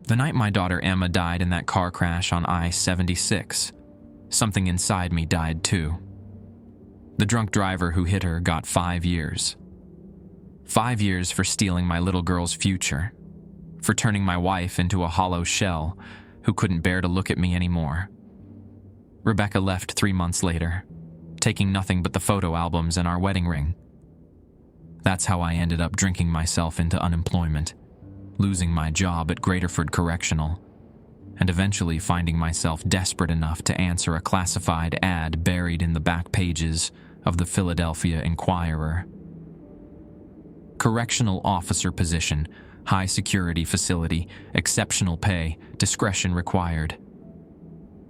The night my daughter Emma died in that car crash on I-76, something inside me died too. The drunk driver who hit her got 5 years. 5 years for stealing my little girl's future, for turning my wife into a hollow shell who couldn't bear to look at me anymore. Rebecca left 3 months later, taking nothing but the photo albums and our wedding ring. That's how I ended up drinking myself into unemployment, losing my job at Graterford Correctional, and eventually finding myself desperate enough to answer a classified ad buried in the back pages of the Philadelphia Inquirer. Correctional officer position, high security facility, exceptional pay, discretion required.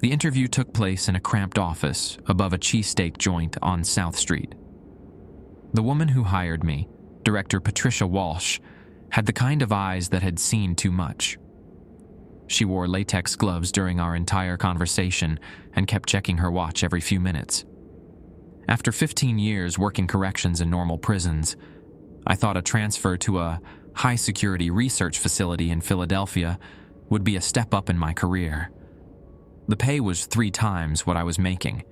The interview took place in a cramped office above a cheesesteak joint on South Street. The woman who hired me, Director Patricia Walsh, had the kind of eyes that had seen too much. She wore latex gloves during our entire conversation and kept checking her watch every few minutes. After 15 years working corrections in normal prisons, I thought a transfer to a high-security research facility in Philadelphia would be a step up in my career. The pay was 3 times what I was making,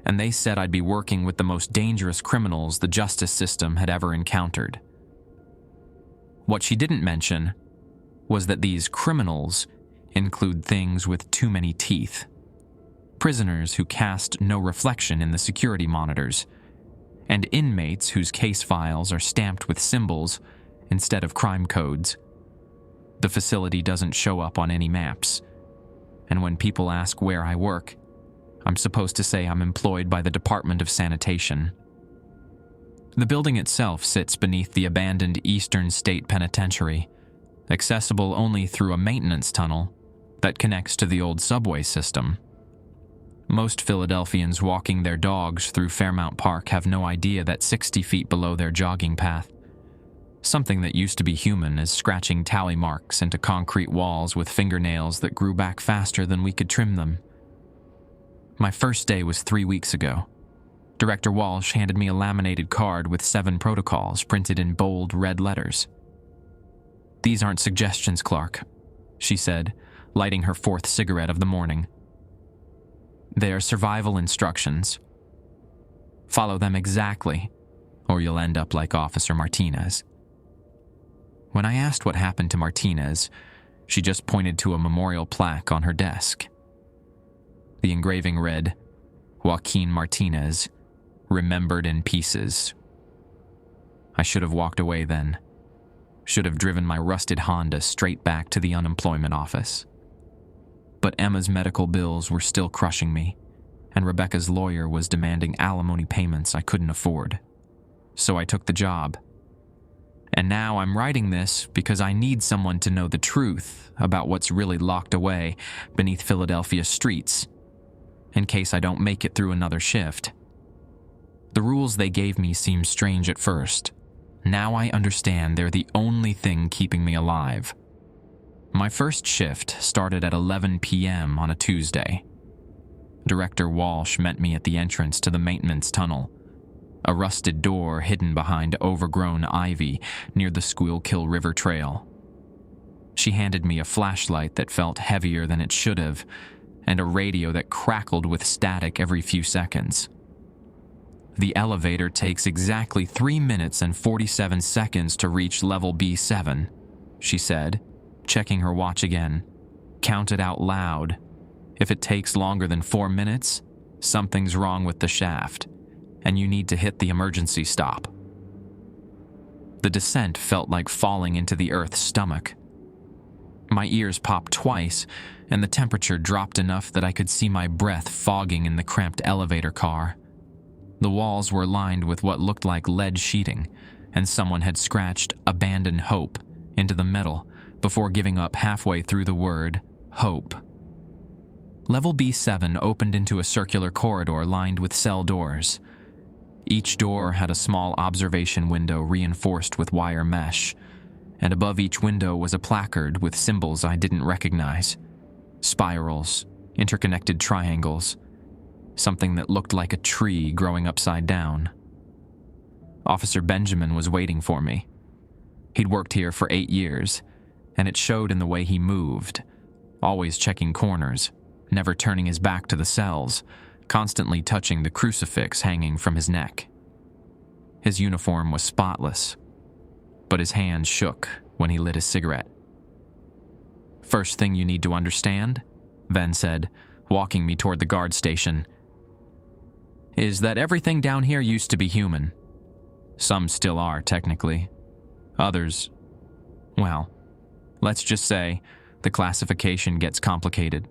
and they said I'd be working with the most dangerous criminals the justice system had ever encountered. What she didn't mention was that these criminals include things with too many teeth, prisoners who cast no reflection in the security monitors, and inmates whose case files are stamped with symbols instead of crime codes. The facility doesn't show up on any maps, and when people ask where I work, I'm supposed to say I'm employed by the Department of Sanitation. The building itself sits beneath the abandoned Eastern State Penitentiary, accessible only through a maintenance tunnel that connects to the old subway system. Most Philadelphians walking their dogs through Fairmount Park have no idea that 60 feet below their jogging path, something that used to be human is scratching tally marks into concrete walls with fingernails that grew back faster than we could trim them. My first day was 3 weeks ago. Director Walsh handed me a laminated card with 7 protocols printed in bold red letters. "These aren't suggestions, Clark," she said, lighting her 4th cigarette of the morning. "They are survival instructions. Follow them exactly, or you'll end up like Officer Martinez." When I asked what happened to Martinez, she just pointed to a memorial plaque on her desk. The engraving read, "Joaquin Martinez, remembered in pieces." I should have walked away then. Should have driven my rusted Honda straight back to the unemployment office. But Emma's medical bills were still crushing me, and Rebecca's lawyer was demanding alimony payments I couldn't afford. So I took the job. And now I'm writing this because I need someone to know the truth about what's really locked away beneath Philadelphia's streets, in case I don't make it through another shift. The rules they gave me seemed strange at first. Now I understand they're the only thing keeping me alive. My first shift started at 11 p.m. on a Tuesday. Director Walsh met me at the entrance to the maintenance tunnel, a rusted door hidden behind overgrown ivy near the Schuylkill River Trail. She handed me a flashlight that felt heavier than it should have, and a radio that crackled with static every few seconds. "The elevator takes exactly 3 minutes and 47 seconds to reach level B7, she said, checking her watch again. Counted out loud. If it takes longer than 4 minutes, something's wrong with the shaft, and you need to hit the emergency stop. The descent felt like falling into the Earth's stomach. My ears popped twice, and the temperature dropped enough that I could see my breath fogging in the cramped elevator car. The walls were lined with what looked like lead sheeting, and someone had scratched "Abandon Hope" into the metal before giving up halfway through the word "hope." Level B7 opened into a circular corridor lined with cell doors. Each door had a small observation window reinforced with wire mesh, and above each window was a placard with symbols I didn't recognize. Spirals, interconnected triangles, something that looked like a tree growing upside down. Officer Benjamin was waiting for me. He'd worked here for 8 years, and it showed in the way he moved, always checking corners, never turning his back to the cells, constantly touching the crucifix hanging from his neck. His uniform was spotless, but his hands shook when he lit his cigarette. "First thing you need to understand," Ben said, walking me toward the guard station, "is that everything down here used to be human. Some still are, technically. Others, well, let's just say the classification gets complicated."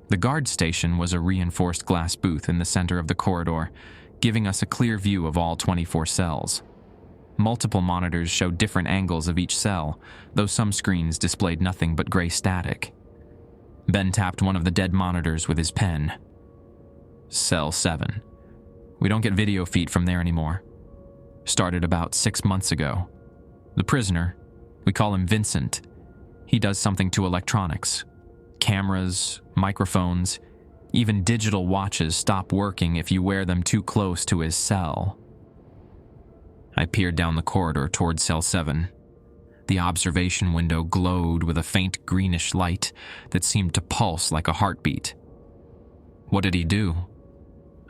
The guard station was a reinforced glass booth in the center of the corridor, giving us a clear view of all 24 cells. Multiple monitors showed different angles of each cell, though some screens displayed nothing but gray static. Ben tapped one of the dead monitors with his pen. "Cell 7. We don't get video feed from there anymore. Started about 6 months ago. The prisoner, we call him Vincent. He does something to electronics. Cameras, microphones, even digital watches stop working if you wear them too close to his cell." I peered down the corridor toward Cell 7. The observation window glowed with a faint greenish light that seemed to pulse like a heartbeat. "What did he do?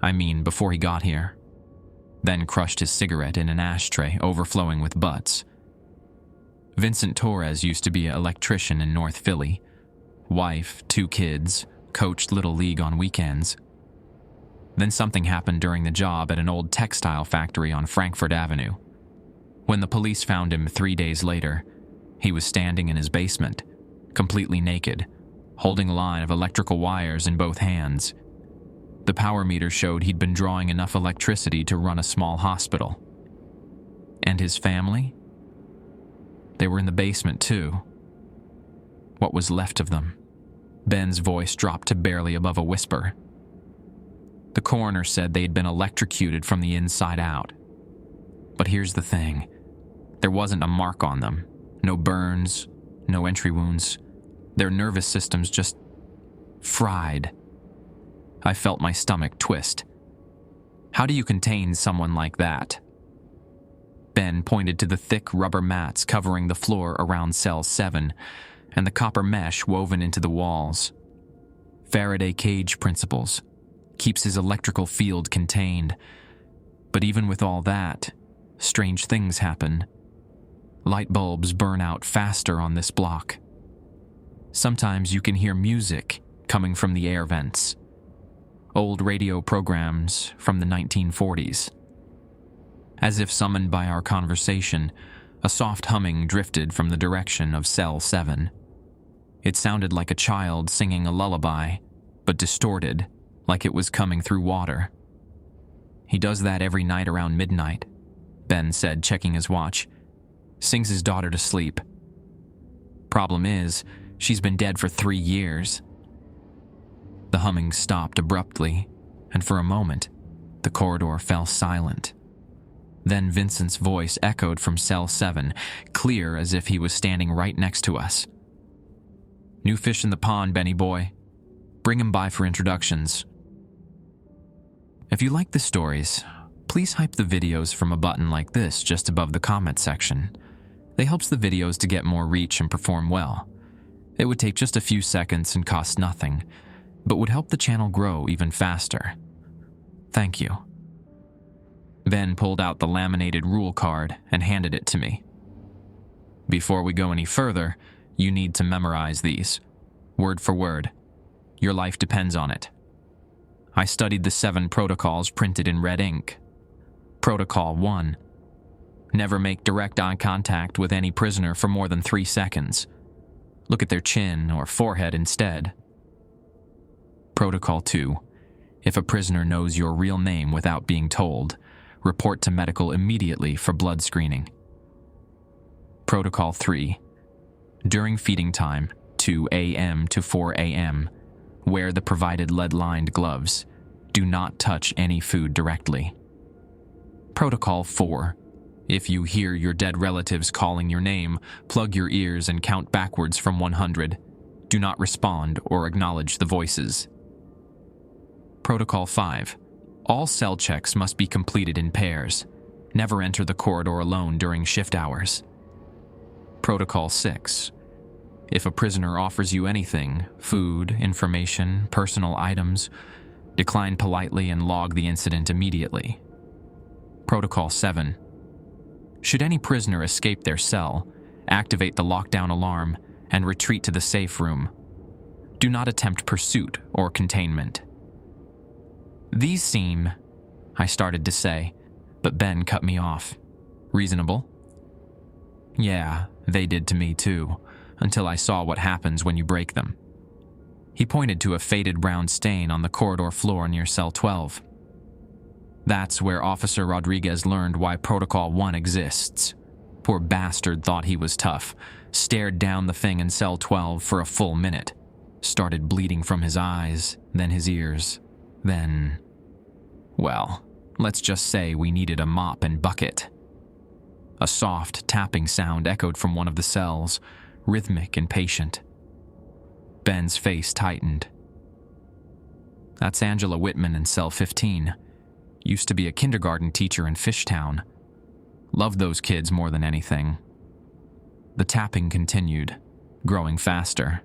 I mean, before he got here?" Then crushed his cigarette in an ashtray overflowing with butts. "Vincent Torres used to be an electrician in North Philly. Wife, 2 kids, coached Little League on weekends. Then something happened during the job at an old textile factory on Frankfurt Avenue. When the police found him 3 days later, he was standing in his basement, completely naked, holding a line of electrical wires in both hands. The power meter showed he'd been drawing enough electricity to run a small hospital. And his family? They were in the basement too. What was left of them?" Ben's voice dropped to barely above a whisper. "The coroner said they'd been electrocuted from the inside out. But here's the thing. There wasn't a mark on them. No burns, no entry wounds. Their nervous systems just fried." I felt my stomach twist. "How do you contain someone like that?" Ben pointed to the thick rubber mats covering the floor around Cell 7 and the copper mesh woven into the walls. "Faraday cage principles. Keeps his electrical field contained. But even with all that, strange things happen. Light bulbs burn out faster on this block. Sometimes you can hear music coming from the air vents. Old radio programs from the 1940s. As if summoned by our conversation, a soft humming drifted from the direction of Cell 7. It sounded like a child singing a lullaby, but distorted, like it was coming through water. He does that every night around midnight," Ben said, checking his watch. "Sings his daughter to sleep. Problem is, she's been dead for 3 years." The humming stopped abruptly, and for a moment, the corridor fell silent. Then Vincent's voice echoed from Cell 7, clear as if he was standing right next to us. "New fish in the pond, Benny boy. Bring him by for introductions." If you like the stories, please hype the videos from a button like this just above the comment section. It helps the videos to get more reach and perform well. It would take just a few seconds and cost nothing, but would help the channel grow even faster. Thank you. Ben pulled out the laminated rule card and handed it to me. "Before we go any further, you need to memorize these, word for word. Your life depends on it." I studied the 7 protocols printed in red ink. Protocol 1. Never make direct eye contact with any prisoner for more than 3 seconds. Look at their chin or forehead instead. Protocol 2. If a prisoner knows your real name without being told, report to medical immediately for blood screening. Protocol 3. During feeding time, 2 a.m. to 4 a.m., wear the provided lead-lined gloves. Do not touch any food directly. Protocol 4. If you hear your dead relatives calling your name, plug your ears and count backwards from 100. Do not respond or acknowledge the voices. Protocol 5. All cell checks must be completed in pairs. Never enter the corridor alone during shift hours. Protocol 6. If a prisoner offers you anything, food, information, personal items, decline politely and log the incident immediately. Protocol 7. Should any prisoner escape their cell, activate the lockdown alarm and retreat to the safe room. Do not attempt pursuit or containment. These seem, I started to say, but Ben cut me off. Reasonable? Yeah, they did to me too, until I saw what happens when you break them. He pointed to a faded brown stain on the corridor floor near cell 12. That's where Officer Rodriguez learned why Protocol 1 exists. Poor bastard thought he was tough, stared down the thing in cell 12 for a full minute, started bleeding from his eyes, then his ears, then... well, let's just say we needed a mop and bucket. A soft tapping sound echoed from one of the cells, rhythmic and patient. Ben's face tightened. That's Angela Whitman in cell 15. Used to be a kindergarten teacher in Fishtown. Loved those kids more than anything. The tapping continued, growing faster.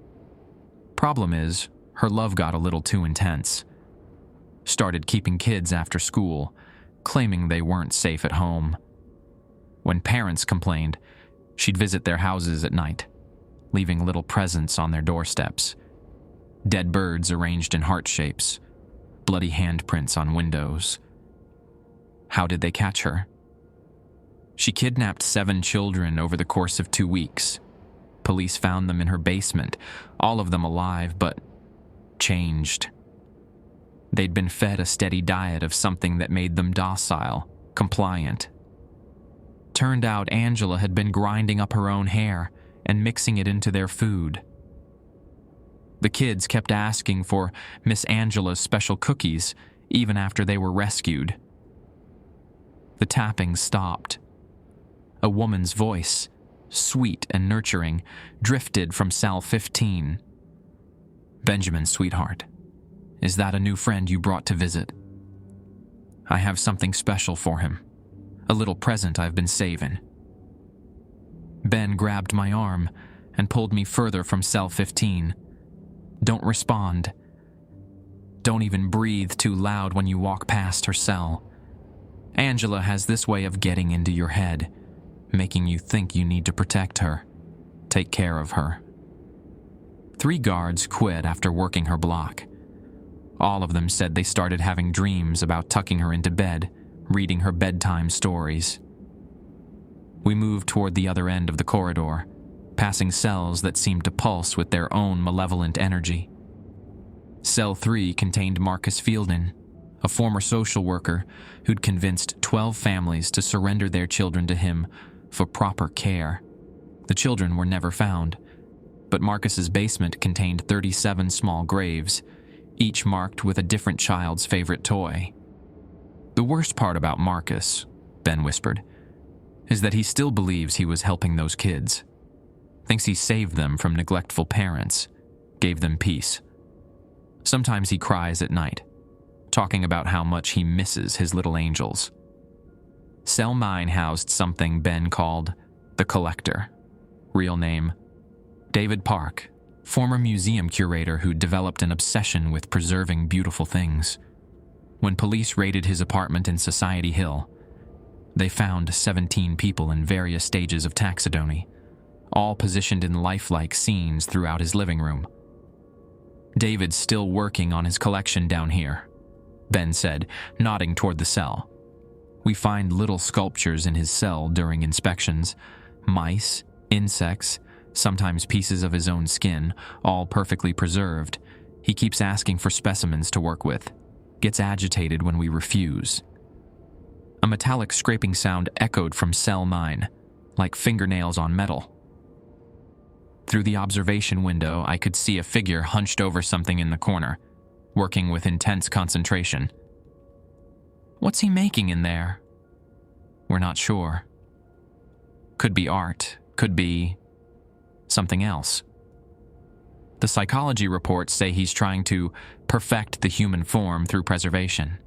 Problem is, her love got a little too intense. Started keeping kids after school, claiming they weren't safe at home. When parents complained, she'd visit their houses at night, leaving little presents on their doorsteps. Dead birds arranged in heart shapes, bloody handprints on windows. How did they catch her? She kidnapped 7 children over the course of 2 weeks. Police found them in her basement, all of them alive, but changed. They'd been fed a steady diet of something that made them docile, compliant. Turned out Angela had been grinding up her own hair and mixing it into their food. The kids kept asking for Miss Angela's special cookies even after they were rescued. The tapping stopped. A woman's voice, sweet and nurturing, drifted from cell 15. "Benjamin, sweetheart, is that a new friend you brought to visit? I have something special for him. A little present I've been saving." Ben grabbed my arm and pulled me further from cell 15. "Don't respond. Don't even breathe too loud when you walk past her cell. Angela has this way of getting into your head, making you think you need to protect her, take care of her." 3 guards quit after working her block. All of them said they started having dreams about tucking her into bed, reading her bedtime stories. We moved toward the other end of the corridor, passing cells that seemed to pulse with their own malevolent energy. Cell 3 contained Marcus Fielden, a former social worker who'd convinced 12 families to surrender their children to him for proper care. The children were never found, but Marcus's basement contained 37 small graves, each marked with a different child's favorite toy. "The worst part about Marcus," Ben whispered, "is that he still believes he was helping those kids. Thinks he saved them from neglectful parents, gave them peace. Sometimes he cries at night, talking about how much he misses his little angels." Cell 9 housed something Ben called the Collector. Real name, David Park, former museum curator who developed an obsession with preserving beautiful things. When police raided his apartment in Society Hill, they found 17 people in various stages of taxidermy, all positioned in lifelike scenes throughout his living room. "David's still working on his collection down here," Ben said, nodding toward the cell. "We find little sculptures in his cell during inspections, mice, insects, sometimes pieces of his own skin, all perfectly preserved. He keeps asking for specimens to work with, gets agitated when we refuse." A metallic scraping sound echoed from cell 9, like fingernails on metal. Through the observation window, I could see a figure hunched over something in the corner, working with intense concentration. "What's he making in there?" "We're not sure. Could be art, could be something else. The psychology reports say he's trying to perfect the human form through preservation.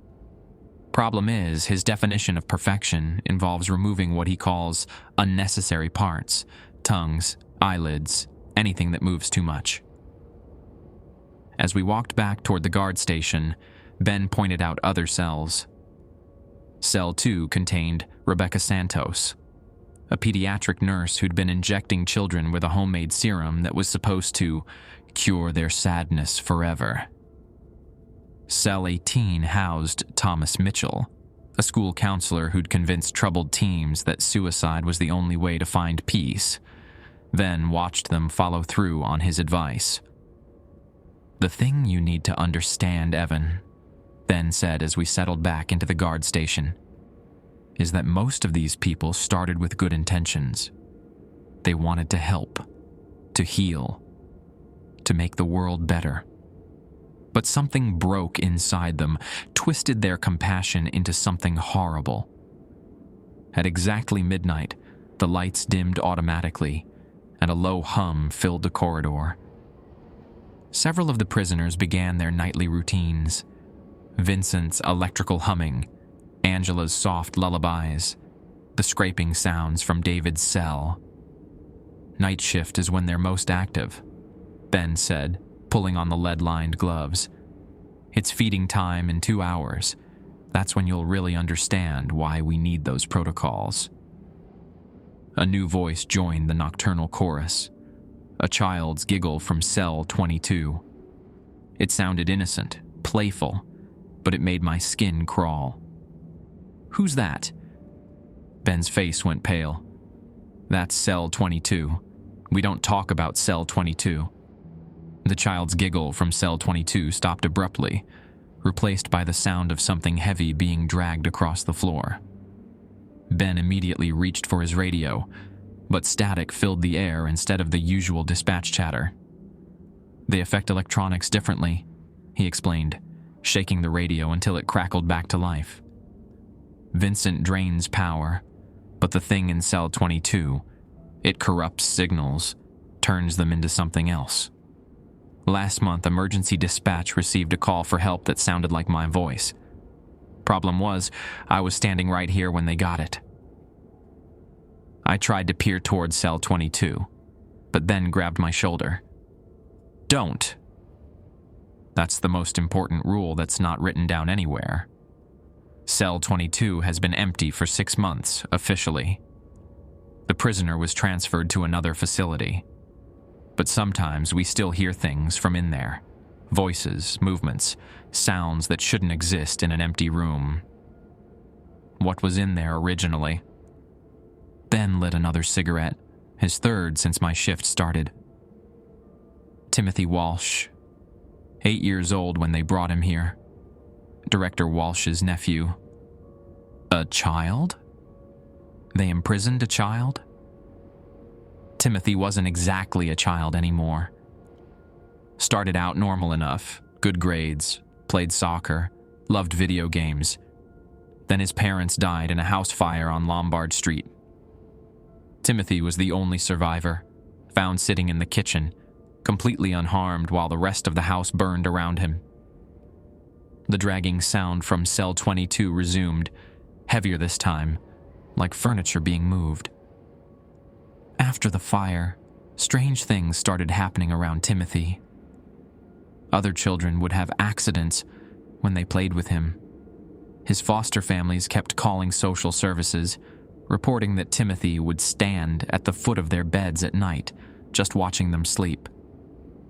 Problem is, his definition of perfection involves removing what he calls unnecessary parts, tongues, eyelids, anything that moves too much. As we walked back toward the guard station, Ben pointed out other cells. Cell 2 contained Rebecca Santos, a pediatric nurse who'd been injecting children with a homemade serum that was supposed to cure their sadness forever. Cell 18 housed Thomas Mitchell, a school counselor who'd convinced troubled teens that suicide was the only way to find peace, then watched them follow through on his advice. "The thing you need to understand, Evan," Ben said as we settled back into the guard station, "is that most of these people started with good intentions. They wanted to help, to heal, to make the world better. But something broke inside them, twisted their compassion into something horrible. At exactly midnight, the lights dimmed automatically, and a low hum filled the corridor. Several of the prisoners began their nightly routines. Vincent's electrical humming, Angela's soft lullabies, the scraping sounds from David's cell. Night shift is when they're most active, Ben said, pulling on the lead-lined gloves. It's feeding time in 2 hours. That's when you'll really understand why we need those protocols. A new voice joined the nocturnal chorus, a child's giggle from cell 22. It sounded innocent, playful, but it made my skin crawl. "Who's that?" Ben's face went pale. "That's cell 22. We don't talk about cell 22. The child's giggle from cell 22 stopped abruptly, replaced by the sound of something heavy being dragged across the floor. Ben immediately reached for his radio, but static filled the air instead of the usual dispatch chatter. "They affect electronics differently," he explained, shaking the radio until it crackled back to life. "Vincent drains power, but the thing in cell 22, it corrupts signals, turns them into something else. Last month, emergency dispatch received a call for help that sounded like my voice. Problem was, I was standing right here when they got it. I tried to peer towards cell 22, but then grabbed my shoulder. Don't. That's the most important rule that's not written down anywhere. Cell 22 has been empty for 6 months, officially. The prisoner was transferred to another facility. But sometimes we still hear things from in there. Voices, movements, sounds that shouldn't exist in an empty room. What was in there originally?" Ben lit another cigarette, his third since my shift started. "Timothy Walsh, 8 years old when they brought him here. Director Walsh's nephew." "A child? They imprisoned a child?" Timothy wasn't exactly a child anymore. Started out normal enough, good grades, played soccer, loved video games. Then his parents died in a house fire on Lombard Street. Timothy was the only survivor, found sitting in the kitchen, completely unharmed while the rest of the house burned around him. The dragging sound from cell 22 resumed, heavier this time, like furniture being moved. After the fire, strange things started happening around Timothy. Other children would have accidents when they played with him. His foster families kept calling social services, reporting that Timothy would stand at the foot of their beds at night, just watching them sleep.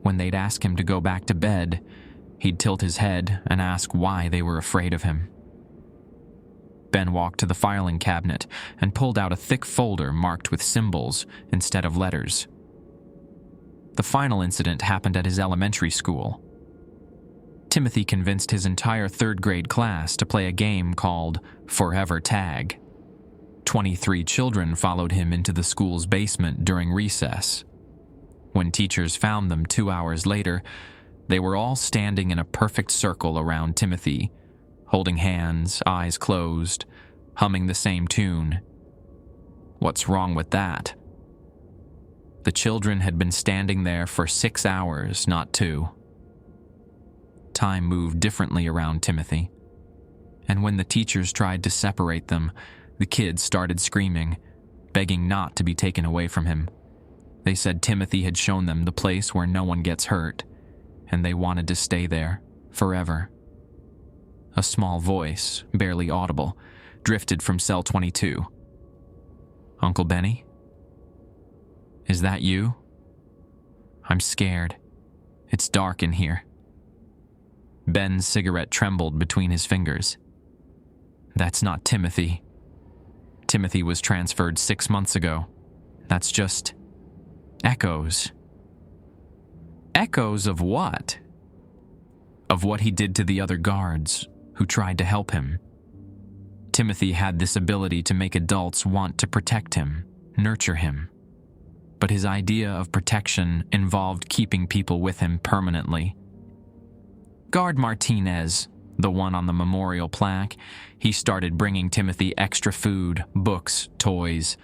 When they'd ask him to go back to bed, he'd tilt his head and ask why they were afraid of him. Ben walked to the filing cabinet and pulled out a thick folder marked with symbols instead of letters. The final incident happened at his elementary school. Timothy convinced his entire third-grade class to play a game called Forever Tag. 23 children followed him into the school's basement during recess. When teachers found them 2 hours later, they were all standing in a perfect circle around Timothy, holding hands, eyes closed, humming the same tune. What's wrong with that? The children had been standing there for 6 hours, not 2. Time moved differently around Timothy, and when the teachers tried to separate them, the kids started screaming, begging not to be taken away from him. They said Timothy had shown them the place where no one gets hurt, and they wanted to stay there forever. A small voice, barely audible, drifted from cell 22. "Uncle Benny? Is that you? I'm scared. It's dark in here." Ben's cigarette trembled between his fingers. "That's not Timothy. Timothy was transferred 6 months ago. That's just echoes." "Echoes of what?" "Of what he did to the other guards who tried to help him. Timothy had this ability to make adults want to protect him, nurture him. But his idea of protection involved keeping people with him permanently. Guard Martinez, the one on the memorial plaque, he started bringing Timothy extra food, books, toys.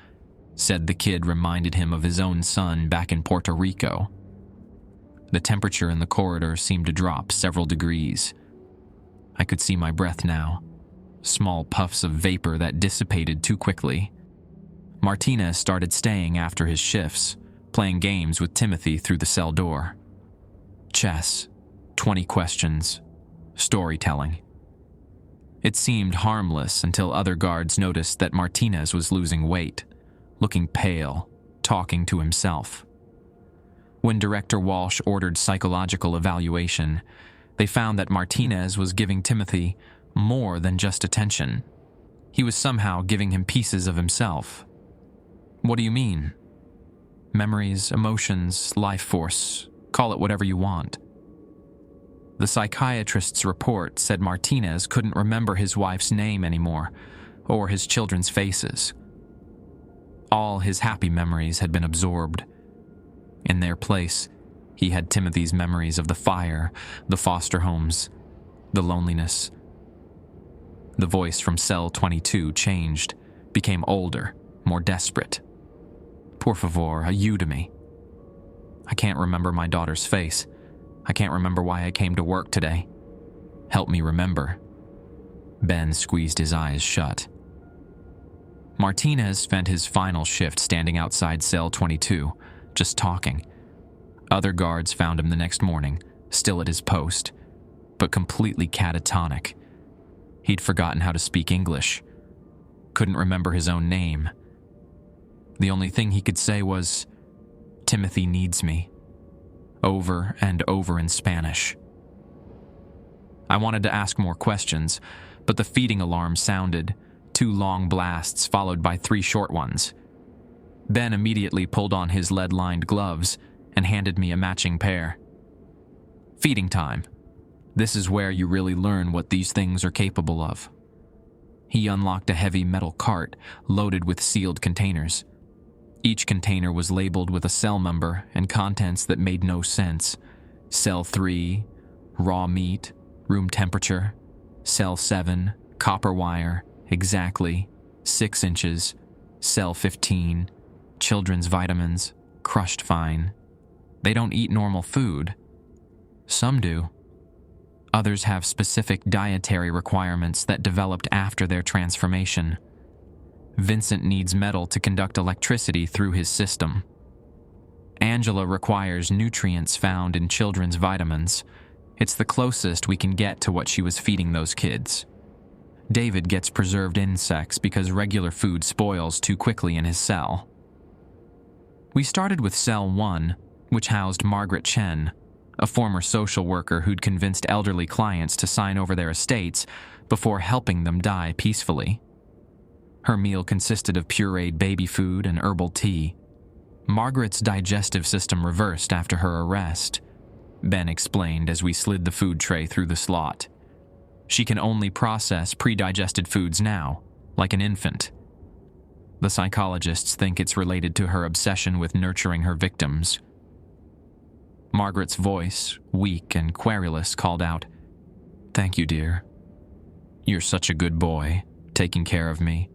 Said the kid reminded him of his own son back in Puerto Rico. The temperature in the corridor seemed to drop several degrees. I could see my breath now, small puffs of vapor that dissipated too quickly. Martinez started staying after his shifts, playing games with Timothy through the cell door. Chess, 20 questions, storytelling. It seemed harmless until other guards noticed that Martinez was losing weight, looking pale, talking to himself. When Director Walsh ordered psychological evaluation, they found that Martinez was giving Timothy more than just attention. He was somehow giving him pieces of himself. "What do you mean?" "Memories, emotions, life force, call it whatever you want." The psychiatrist's report said Martinez couldn't remember his wife's name anymore, or his children's faces. All his happy memories had been absorbed. In their place, he had Timothy's memories of the fire, the foster homes, the loneliness. The voice from cell 22 changed, became older, more desperate. "Por favor, ayúdame. I can't remember my daughter's face. I can't remember why I came to work today. Help me remember." Ben squeezed his eyes shut. Martinez spent his final shift standing outside cell 22, just talking. Other guards found him the next morning, still at his post, but completely catatonic. He'd forgotten how to speak English. Couldn't remember his own name. The only thing he could say was, "Timothy needs me," over and over in Spanish. I wanted to ask more questions, but the feeding alarm sounded, 2 long blasts followed by 3 short ones. Ben immediately pulled on his lead-lined gloves and handed me a matching pair. "Feeding time. This is where you really learn what these things are capable of." He unlocked a heavy metal cart loaded with sealed containers. Each container was labeled with a cell number and contents that made no sense. Cell 3, raw meat, room temperature. Cell 7, copper wire, exactly, 6 inches. Cell 15, children's vitamins, crushed fine. They don't eat normal food. Some do. Others have specific dietary requirements that developed after their transformation. Vincent needs metal to conduct electricity through his system. Angela requires nutrients found in children's vitamins. It's the closest we can get to what she was feeding those kids. David gets preserved insects because regular food spoils too quickly in his cell. We started with cell 1, which housed Margaret Chen, a former social worker who'd convinced elderly clients to sign over their estates before helping them die peacefully. Her meal consisted of pureed baby food and herbal tea. Margaret's digestive system reversed after her arrest, Ben explained as we slid the food tray through the slot. She can only process pre-digested foods now, like an infant. The psychologists think it's related to her obsession with nurturing her victims. Margaret's voice, weak and querulous, called out, "Thank you, dear. You're such a good boy, taking care of me.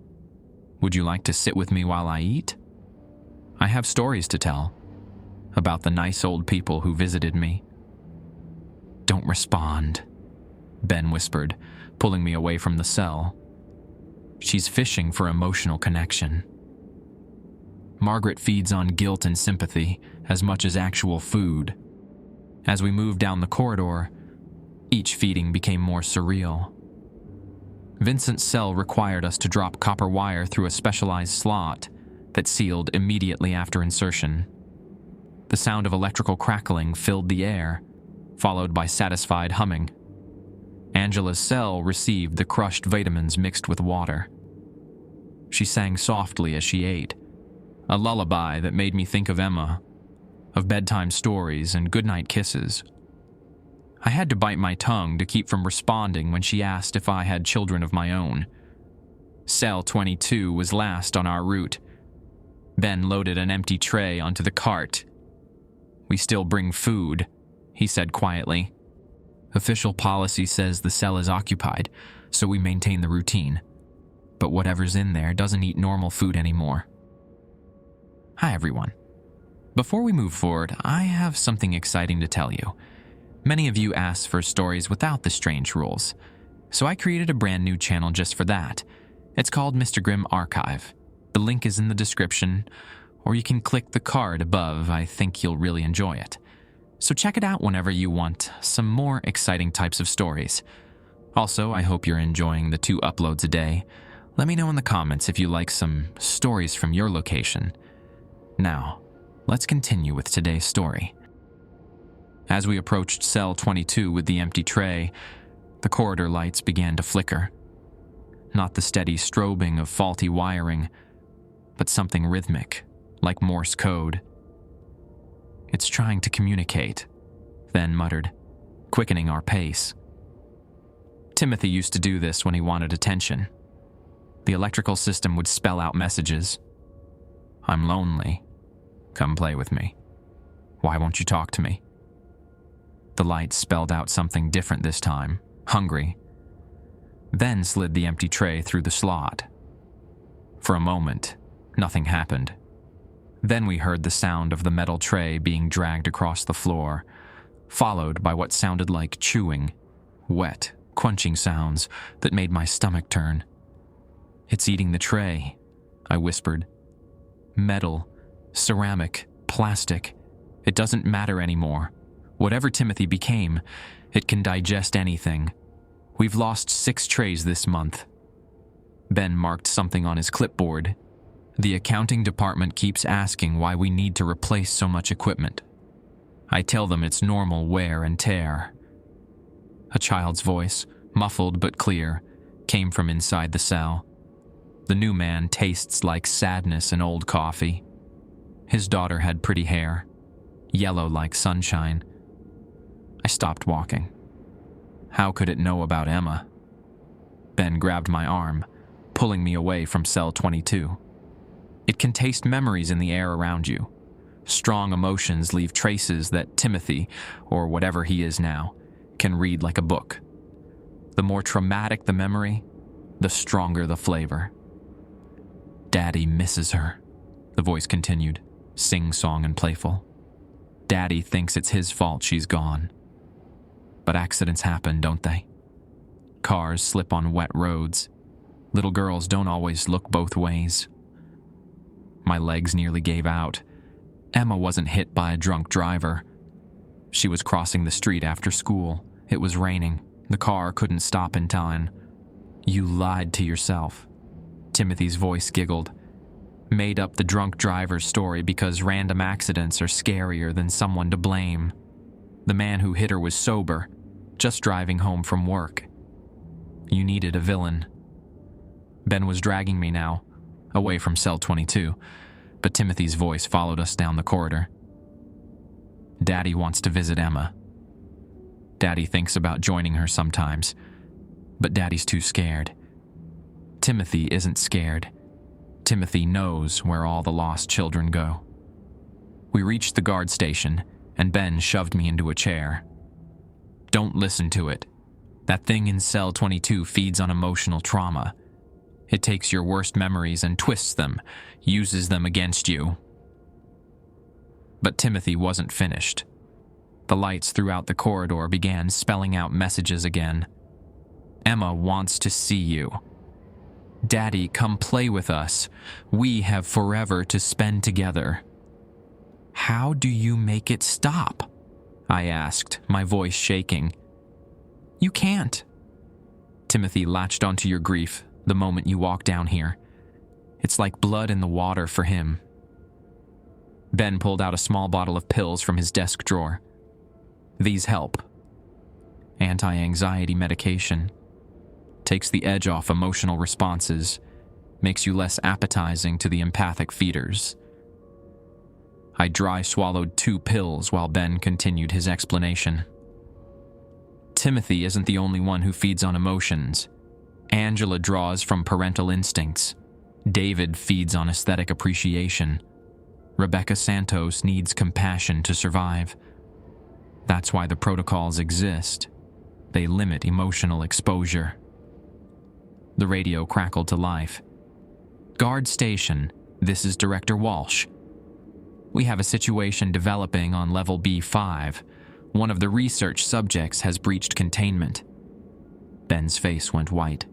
Would you like to sit with me while I eat? I have stories to tell about the nice old people who visited me." "Don't respond," Ben whispered, pulling me away from the cell. "She's fishing for emotional connection." Margaret feeds on guilt and sympathy as much as actual food. As we moved down the corridor, each feeding became more surreal. Vincent's cell required us to drop copper wire through a specialized slot that sealed immediately after insertion. The sound of electrical crackling filled the air, followed by satisfied humming. Angela's cell received the crushed vitamins mixed with water. She sang softly as she ate, a lullaby that made me think of Emma, of bedtime stories and goodnight kisses. I had to bite my tongue to keep from responding when she asked if I had children of my own. Cell 22 was last on our route. Ben loaded an empty tray onto the cart. "We still bring food," he said quietly. "Official policy says the cell is occupied, so we maintain the routine. But whatever's in there doesn't eat normal food anymore." Hi everyone. Before we move forward, I have something exciting to tell you. Many of you asked for stories without the strange rules, so I created a brand new channel just for that. It's called Mr. Grimm Archive. The link is in the description, or you can click the card above. I think you'll really enjoy it. So check it out whenever you want some more exciting types of stories. Also, I hope you're enjoying the 2 uploads a day. Let me know in the comments if you like some stories from your location. Now, let's continue with today's story. As we approached cell 22 with the empty tray, the corridor lights began to flicker. Not the steady strobing of faulty wiring, but something rhythmic, like Morse code. "It's trying to communicate," Ben muttered, quickening our pace. Timothy used to do this when he wanted attention. The electrical system would spell out messages. "I'm lonely. Come play with me. Why won't you talk to me?" The lights spelled out something different this time. Hungry. Ben slid the empty tray through the slot. For a moment, nothing happened. Then we heard the sound of the metal tray being dragged across the floor, followed by what sounded like chewing, wet, crunching sounds that made my stomach turn. "It's eating the tray," I whispered. "Metal, ceramic, plastic. It doesn't matter anymore. Whatever Timothy became, it can digest anything. We've lost 6 trays this month." Ben marked something on his clipboard. "The accounting department keeps asking why we need to replace so much equipment. I tell them it's normal wear and tear." A child's voice, muffled but clear, came from inside the cell. The new man tastes like sadness and old coffee. His daughter had pretty hair, yellow like sunshine. I stopped walking. How could it know about Emma? Ben grabbed my arm, pulling me away from cell 22. "It can taste memories in the air around you. Strong emotions leave traces that Timothy, or whatever he is now, can read like a book. The more traumatic the memory, the stronger the flavor." "Daddy misses her," the voice continued, sing-song and playful. "Daddy thinks it's his fault she's gone. But accidents happen, don't they? Cars slip on wet roads. Little girls don't always look both ways." My legs nearly gave out. Emma wasn't hit by a drunk driver. She was crossing the street after school. It was raining. The car couldn't stop in time. "You lied to yourself." Timothy's voice giggled. "Made up the drunk driver's story because random accidents are scarier than someone to blame. The man who hit her was sober, just driving home from work. You needed a villain." Ben was dragging me now, away from cell 22, but Timothy's voice followed us down the corridor. "Daddy wants to visit Emma. Daddy thinks about joining her sometimes, but Daddy's too scared. Timothy isn't scared. Timothy knows where all the lost children go." We reached the guard station, and Ben shoved me into a chair. "Don't listen to it. That thing in cell 22 feeds on emotional trauma. It takes your worst memories and twists them, uses them against you." But Timothy wasn't finished. The lights throughout the corridor began spelling out messages again. "Emma wants to see you. "Daddy, come play with us. We have forever to spend together." "How do you make it stop?" I asked, my voice shaking. "You can't." "Timothy latched onto your grief the moment you walked down here. It's like blood in the water for him." Ben pulled out a small bottle of pills from his desk drawer. "These help. Anti-anxiety medication. Takes the edge off emotional responses, makes you less appetizing to the empathic feeders." I dry swallowed 2 pills while Ben continued his explanation. "Timothy isn't the only one who feeds on emotions. Angela draws from parental instincts. David feeds on aesthetic appreciation. Rebecca Santos needs compassion to survive. That's why the protocols exist. They limit emotional exposure." The radio crackled to life. "Guard station, this is Director Walsh. We have a situation developing on level B5. One of the research subjects has breached containment." Ben's face went white.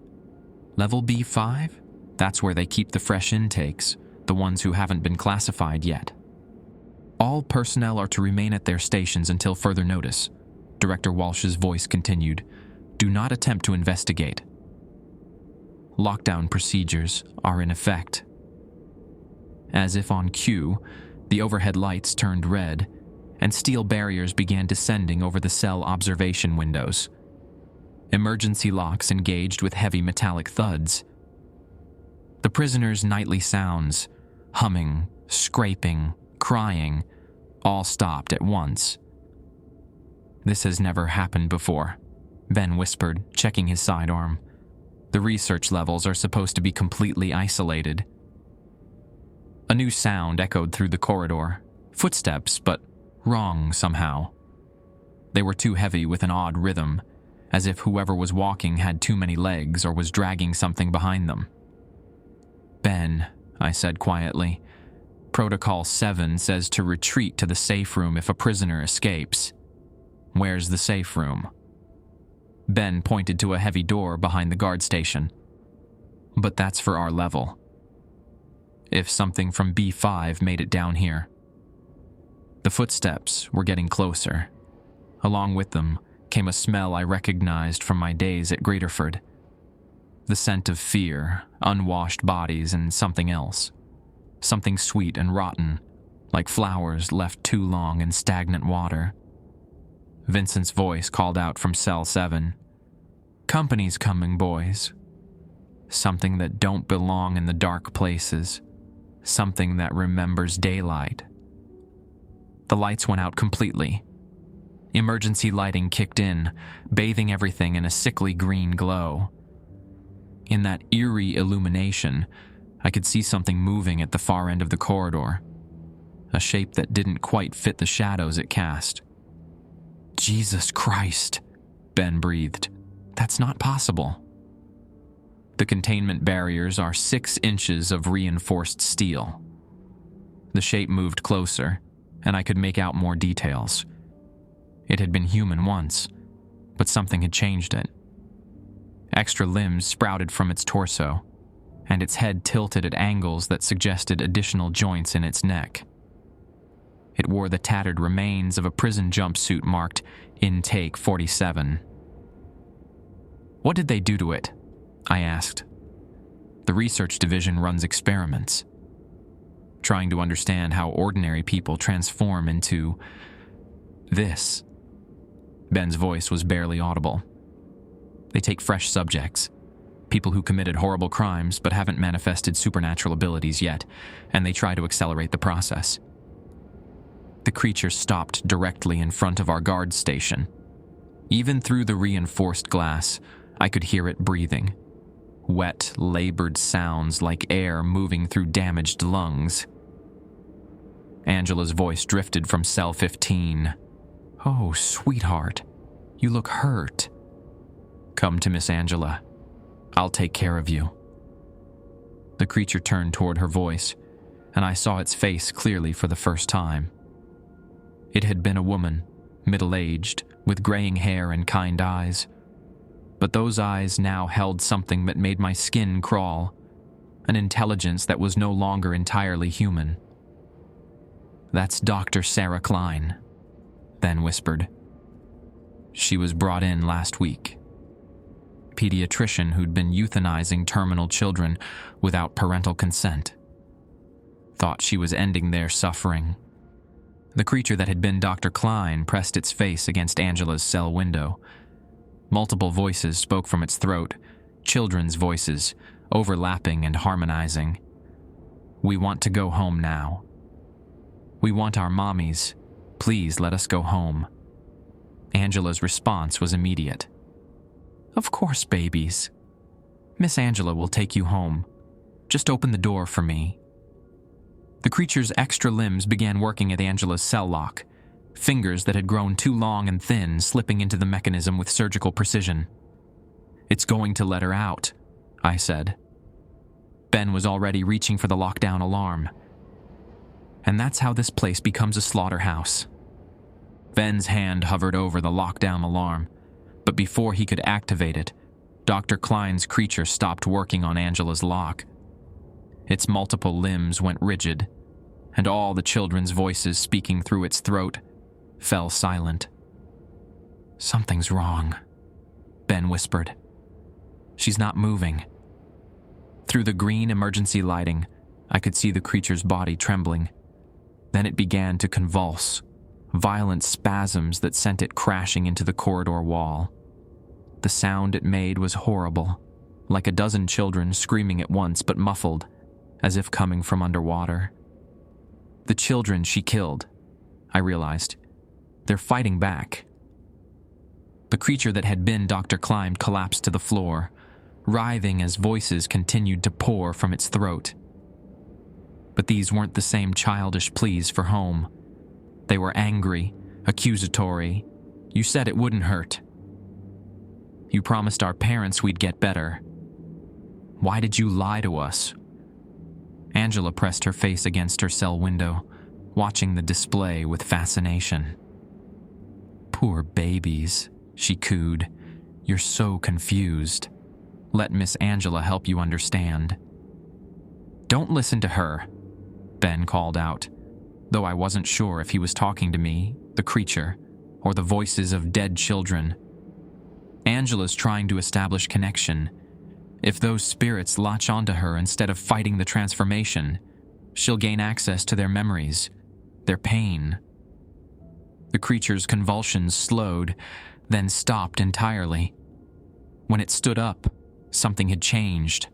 "Level B5? That's where they keep the fresh intakes, the ones who haven't been classified yet. All personnel are to remain at their stations until further notice." Director Walsh's voice continued. "Do not attempt to investigate. Lockdown procedures are in effect." As if on cue, the overhead lights turned red, and steel barriers began descending over the cell observation windows. Emergency locks engaged with heavy metallic thuds. The prisoners' nightly sounds, humming, scraping, crying, all stopped at once. "This has never happened before," Ben whispered, checking his sidearm. "The research levels are supposed to be completely isolated." A new sound echoed through the corridor. Footsteps, but wrong somehow. They were too heavy with an odd rhythm, as if whoever was walking had too many legs or was dragging something behind them. "Ben," I said quietly, "Protocol 7 says to retreat to the safe room if a prisoner escapes. Where's the safe room?" Ben pointed to a heavy door behind the guard station. "But that's for our level. If something from B5 made it down here." The footsteps were getting closer. Along with them came a smell I recognized from my days at Greaterford. The scent of fear, unwashed bodies, and something else. Something sweet and rotten, like flowers left too long in stagnant water. Vincent's voice called out from cell 7. "Company's coming, boys. Something that don't belong in the dark places. Something that remembers daylight." The lights went out completely. Emergency lighting kicked in, bathing everything in a sickly green glow. In that eerie illumination, I could see something moving at the far end of the corridor. A shape that didn't quite fit the shadows it cast. "Jesus Christ," Ben breathed. "That's not possible." The containment barriers are 6 inches of reinforced steel. The shape moved closer, and I could make out more details. It had been human once, but something had changed it. Extra limbs sprouted from its torso, and its head tilted at angles that suggested additional joints in its neck. It wore the tattered remains of a prison jumpsuit marked Intake 47. "What did they do to it?" I asked. "The research division runs experiments. Trying to understand how ordinary people transform into this." Ben's voice was barely audible. "They take fresh subjects, people who committed horrible crimes but haven't manifested supernatural abilities yet, and they try to accelerate the process." The creature stopped directly in front of our guard station. Even through the reinforced glass, I could hear it breathing. Wet, labored sounds like air moving through damaged lungs. Angela's voice drifted from cell 15. "Oh, sweetheart, you look hurt. Come to Miss Angela. I'll take care of you." The creature turned toward her voice, and I saw its face clearly for the first time. It had been a woman, middle-aged, with graying hair and kind eyes. but those eyes now held something that made my skin crawl, an intelligence that was no longer entirely human. "That's Dr. Sarah Klein," Ben whispered. "She was brought in last week. Pediatrician who'd been euthanizing terminal children without parental consent. Thought she was ending their suffering." The creature that had been Dr. Klein pressed its face against Angela's cell window. Multiple voices spoke from its throat, children's voices, overlapping and harmonizing. "We want to go home now. We want our mommies. Please let us go home." Angela's response was immediate. "Of course, babies. Miss Angela will take you home. Just open the door for me." The creature's extra limbs began working at Angela's cell lock, fingers that had grown too long and thin slipping into the mechanism with surgical precision. "It's going to let her out," I said. Ben was already reaching for the lockdown alarm. And that's how this place becomes a slaughterhouse. Ben's hand hovered over the lockdown alarm, but before he could activate it, Dr. Klein's creature stopped working on Angela's lock. Its multiple limbs went rigid, and all the children's voices speaking through its throat fell silent. "Something's wrong," Ben whispered. "She's not moving." Through the green emergency lighting, I could see the creature's body trembling. Then it began to convulse, violent spasms that sent it crashing into the corridor wall. The sound it made was horrible, like a dozen children screaming at once but muffled, as if coming from underwater. The children she killed, I realized. They're fighting back. The creature that had been Dr. Klein collapsed to the floor, writhing as voices continued to pour from its throat. But these weren't the same childish pleas for home. They were angry, accusatory. "You said it wouldn't hurt. You promised our parents we'd get better. Why did you lie to us?" Angela pressed her face against her cell window, watching the display with fascination. "Poor babies," she cooed. "You're so confused. Let Miss Angela help you understand." "Don't listen to her," Ben called out, though I wasn't sure if he was talking to me, the creature, or the voices of dead children. "Angela's trying to establish connection. If those spirits latch onto her instead of fighting the transformation, she'll gain access to their memories, their pain." The creature's convulsions slowed, then stopped entirely. When it stood up, something had changed.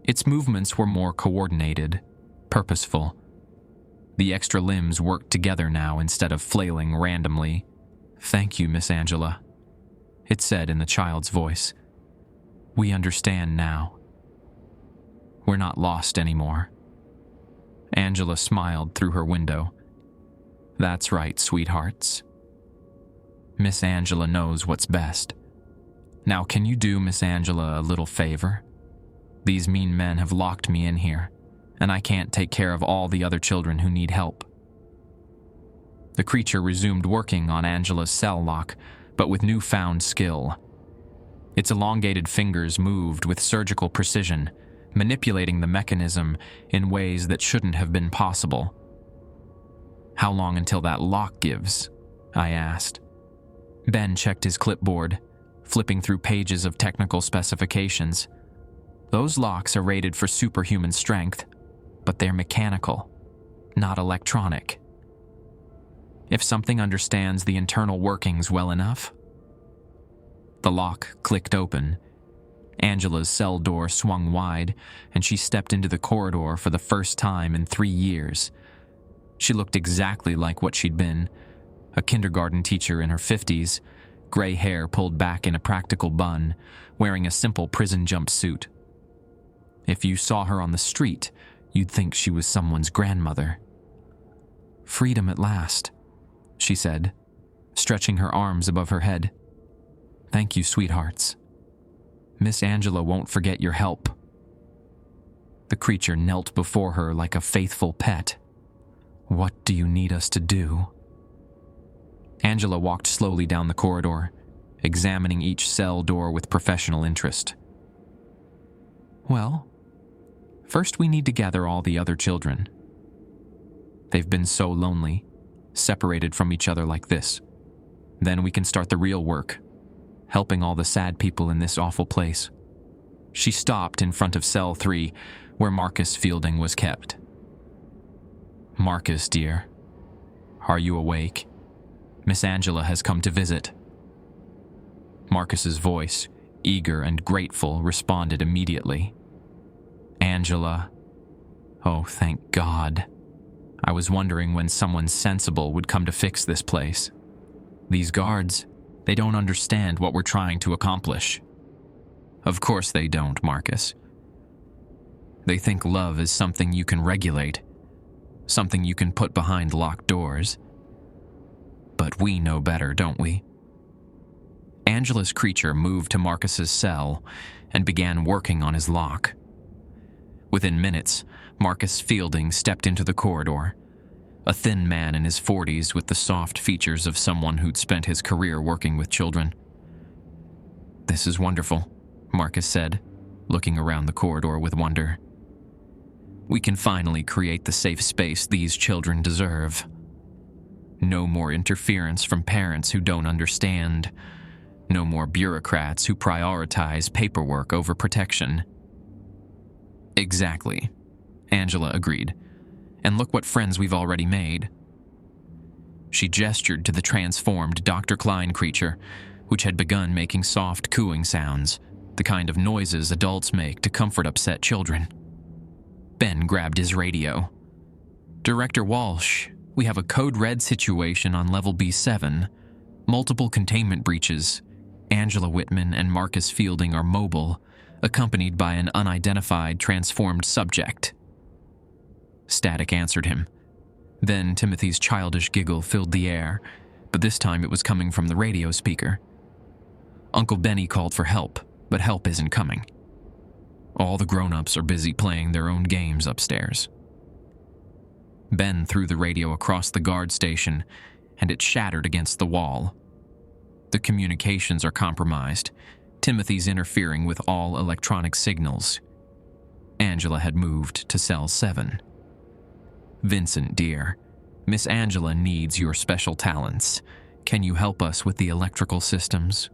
Its movements were more coordinated, purposeful. The extra limbs worked together now instead of flailing randomly. "Thank you, Miss Angela," it said in the child's voice. "We understand now. We're not lost anymore." Angela smiled through her window. "That's right, sweethearts. Miss Angela knows what's best. Now can you do Miss Angela a little favor? These mean men have locked me in here, and I can't take care of all the other children who need help." The creature resumed working on Angela's cell lock, but with newfound skill. Its elongated fingers moved with surgical precision, manipulating the mechanism in ways that shouldn't have been possible. "How long until that lock gives?" I asked. Ben checked his clipboard, flipping through pages of technical specifications. "Those locks are rated for superhuman strength, but they're mechanical, not electronic. If something understands the internal workings well enough." The lock clicked open. Angela's cell door swung wide, and she stepped into the corridor for the first time in 3 years. She looked exactly like what she'd been, a kindergarten teacher in her 50s, gray hair pulled back in a practical bun, wearing a simple prison jumpsuit. If you saw her on the street, you'd think she was someone's grandmother. "Freedom at last," she said, stretching her arms above her head. "Thank you, sweethearts. Miss Angela won't forget your help." The creature knelt before her like a faithful pet. "What do you need us to do?" Angela walked slowly down the corridor, examining each cell door with professional interest. Well, first we need to gather all the other children. They've been so lonely, separated from each other like this. Then we can start the real work, helping all the sad people in this awful place. She stopped in front of cell 3, where Marcus Fielding was kept. Marcus, dear, are you awake? Miss Angela has come to visit. Marcus's voice, eager and grateful, responded immediately. Angela. Oh, thank God. I was wondering when someone sensible would come to fix this place. These guards, they don't understand what we're trying to accomplish. Of course they don't, Marcus. They think love is something you can regulate, something you can put behind locked doors. But we know better, don't we? Angela's creature moved to Marcus's cell and began working on his lock. Within minutes, Marcus Fielding stepped into the corridor, a thin man in his 40s with the soft features of someone who'd spent his career working with children. This is wonderful, Marcus said, looking around the corridor with wonder. We can finally create the safe space these children deserve. No more interference from parents who don't understand. No more bureaucrats who prioritize paperwork over protection. Exactly, Angela agreed. And look what friends we've already made. She gestured to the transformed Dr. Klein creature, which had begun making soft cooing sounds, the kind of noises adults make to comfort upset children. Ben grabbed his radio. Director Walsh, we have a code red situation on level B7. Multiple containment breaches. Angela Whitman and Marcus Fielding are mobile, accompanied by an unidentified transformed subject. Static answered him. Then Timothy's childish giggle filled the air, but this time it was coming from the radio speaker. Uncle Benny called for help, but help isn't coming. All the grown-ups are busy playing their own games upstairs. Ben threw the radio across the guard station, and it shattered against the wall. The communications are compromised. Timothy's interfering with all electronic signals. Angela had moved to cell 7. Vincent, dear, Miss Angela needs your special talents. Can you help us with the electrical systems?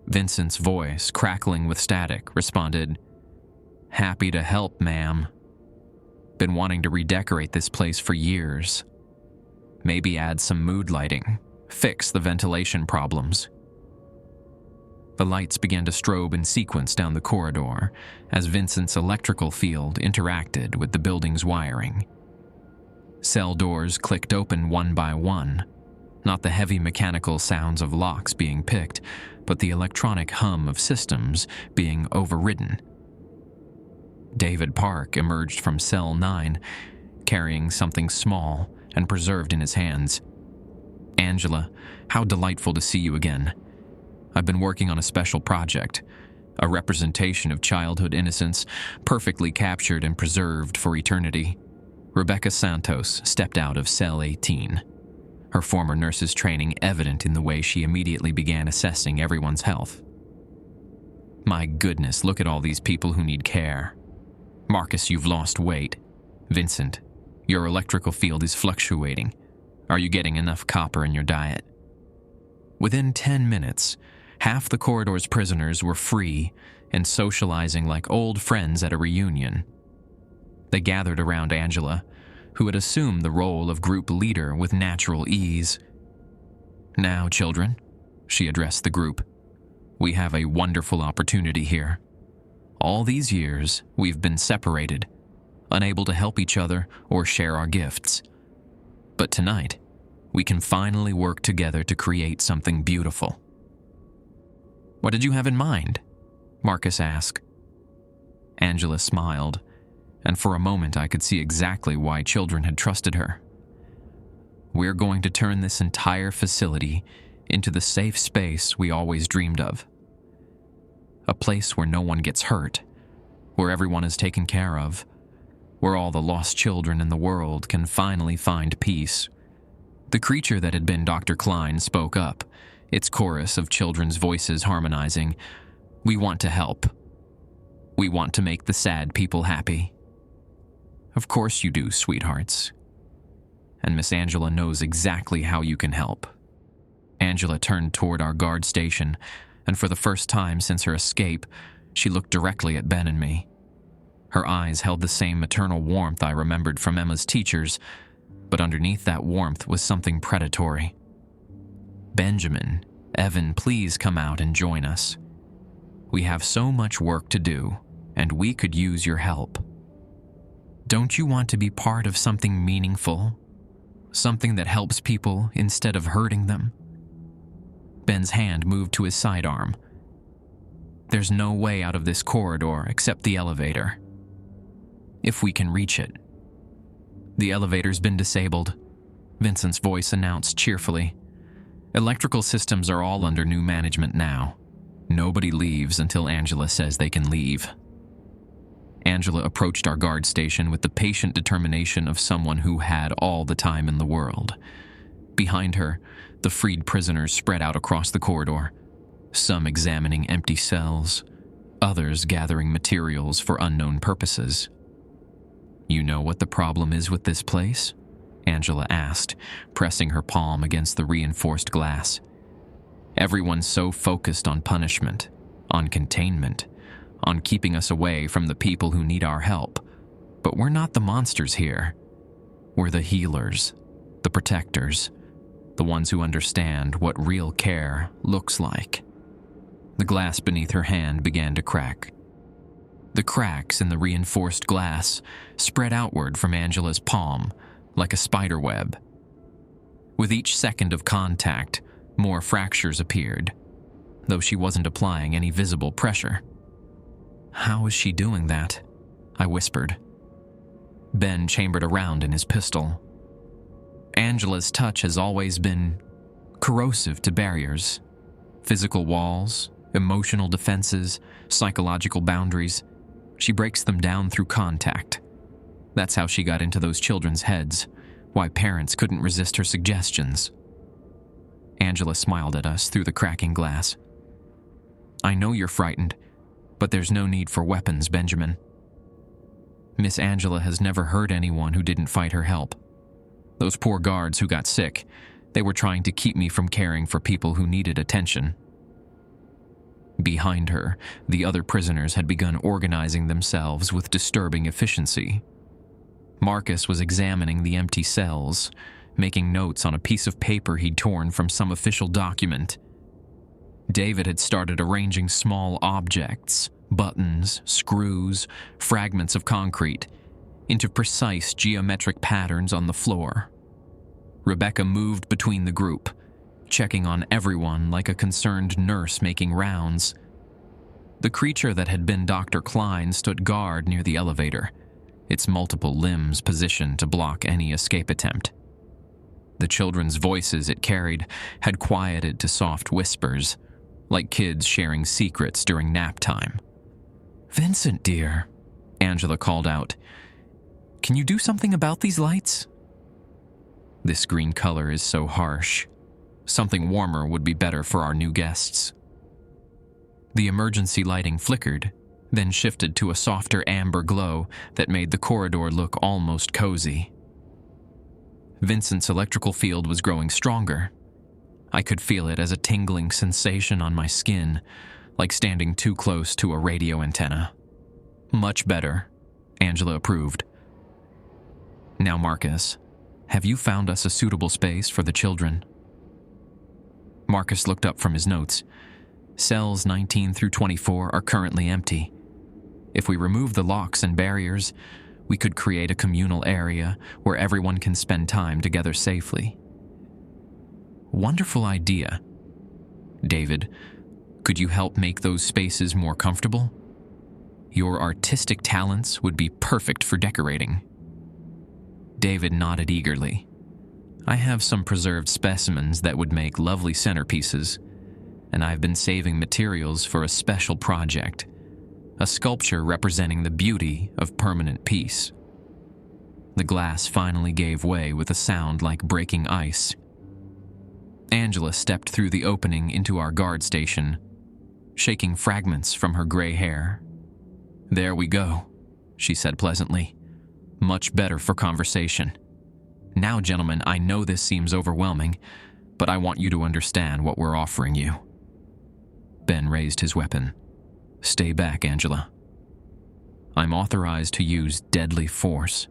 Vincent's voice, crackling with static, responded, Happy to help, ma'am. Been wanting to redecorate this place for years. Maybe add some mood lighting, fix the ventilation problems. The lights began to strobe in sequence down the corridor as Vincent's electrical field interacted with the building's wiring. Cell doors clicked open one by one, not the heavy mechanical sounds of locks being picked, but the electronic hum of systems being overridden. David Park emerged from cell 9, carrying something small and preserved in his hands. Angela, how delightful to see you again. I've been working on a special project, a representation of childhood innocence, perfectly captured and preserved for eternity. Rebecca Santos stepped out of cell 18, her former nurse's training evident in the way she immediately began assessing everyone's health. My goodness, look at all these people who need care. Marcus, you've lost weight. Vincent, your electrical field is fluctuating. Are you getting enough copper in your diet? Within 10 minutes, half the corridor's prisoners were free and socializing like old friends at a reunion. They gathered around Angela, who had assumed the role of group leader with natural ease. Now, children, she addressed the group, we have a wonderful opportunity here. All these years, we've been separated, unable to help each other or share our gifts. But tonight, we can finally work together to create something beautiful. What did you have in mind? Marcus asked. Angela smiled, and for a moment I could see exactly why children had trusted her. We're going to turn this entire facility into the safe space we always dreamed of. A place where no one gets hurt, where everyone is taken care of, where all the lost children in the world can finally find peace. The creature that had been Dr. Klein spoke up, its chorus of children's voices harmonizing. We want to help. We want to make the sad people happy. Of course you do, sweethearts. And Miss Angela knows exactly how you can help. Angela turned toward our guard station, and for the first time since her escape, she looked directly at Ben and me. Her eyes held the same maternal warmth I remembered from Emma's teachers, but underneath that warmth was something predatory. Benjamin, Evan, please come out and join us. We have so much work to do, and we could use your help. Don't you want to be part of something meaningful? Something that helps people instead of hurting them? Ben's hand moved to his sidearm. There's no way out of this corridor except the elevator. If we can reach it. The elevator's been disabled, Vincent's voice announced cheerfully. Electrical systems are all under new management now. Nobody leaves until Angela says they can leave. Angela approached our guard station with the patient determination of someone who had all the time in the world. Behind her, the freed prisoners spread out across the corridor, some examining empty cells, others gathering materials for unknown purposes. You know what the problem is with this place? Angela asked, pressing her palm against the reinforced glass. Everyone's so focused on punishment, on containment, on keeping us away from the people who need our help. But we're not the monsters here. We're the healers, the protectors, the ones who understand what real care looks like. The glass beneath her hand began to crack. The cracks in the reinforced glass spread outward from Angela's palm like a spider web. With each second of contact, more fractures appeared, though she wasn't applying any visible pressure. How is she doing that? I whispered. Ben chambered around in his pistol. Angela's touch has always been corrosive to barriers, physical walls, emotional defenses, psychological boundaries. She breaks them down through contact. That's how she got into those children's heads, why parents couldn't resist her suggestions. Angela smiled at us through the cracking glass. I know you're frightened, but there's no need for weapons, Benjamin. Miss Angela has never hurt anyone who didn't fight her help. Those poor guards who got sick, they were trying to keep me from caring for people who needed attention. Behind her, the other prisoners had begun organizing themselves with disturbing efficiency. Marcus was examining the empty cells, making notes on a piece of paper he'd torn from some official document. David had started arranging small objects, buttons, screws, fragments of concrete, into precise geometric patterns on the floor. Rebecca moved between the group, checking on everyone like a concerned nurse making rounds. The creature that had been Dr. Klein stood guard near the elevator, its multiple limbs positioned to block any escape attempt. The children's voices it carried had quieted to soft whispers, like kids sharing secrets during nap time. "Vincent, dear," Angela called out. "Can you do something about these lights?" This green color is so harsh. Something warmer would be better for our new guests. The emergency lighting flickered, then shifted to a softer amber glow that made the corridor look almost cozy. Vincent's electrical field was growing stronger. I could feel it as a tingling sensation on my skin, like standing too close to a radio antenna. "Much better," Angela approved. "Now, Marcus, have you found us a suitable space for the children?" Marcus looked up from his notes. Cells 19 through 24 are currently empty. If we remove the locks and barriers, we could create a communal area where everyone can spend time together safely. Wonderful idea. David, could you help make those spaces more comfortable? Your artistic talents would be perfect for decorating. David nodded eagerly. I have some preserved specimens that would make lovely centerpieces, and I've been saving materials for a special project, a sculpture representing the beauty of permanent peace. The glass finally gave way with a sound like breaking ice. Angela stepped through the opening into our guard station, shaking fragments from her gray hair. "There we go," she said pleasantly. "Much better for conversation. Now, gentlemen, I know this seems overwhelming, but I want you to understand what we're offering you." Ben raised his weapon. "Stay back, Angela. I'm authorized to use deadly force."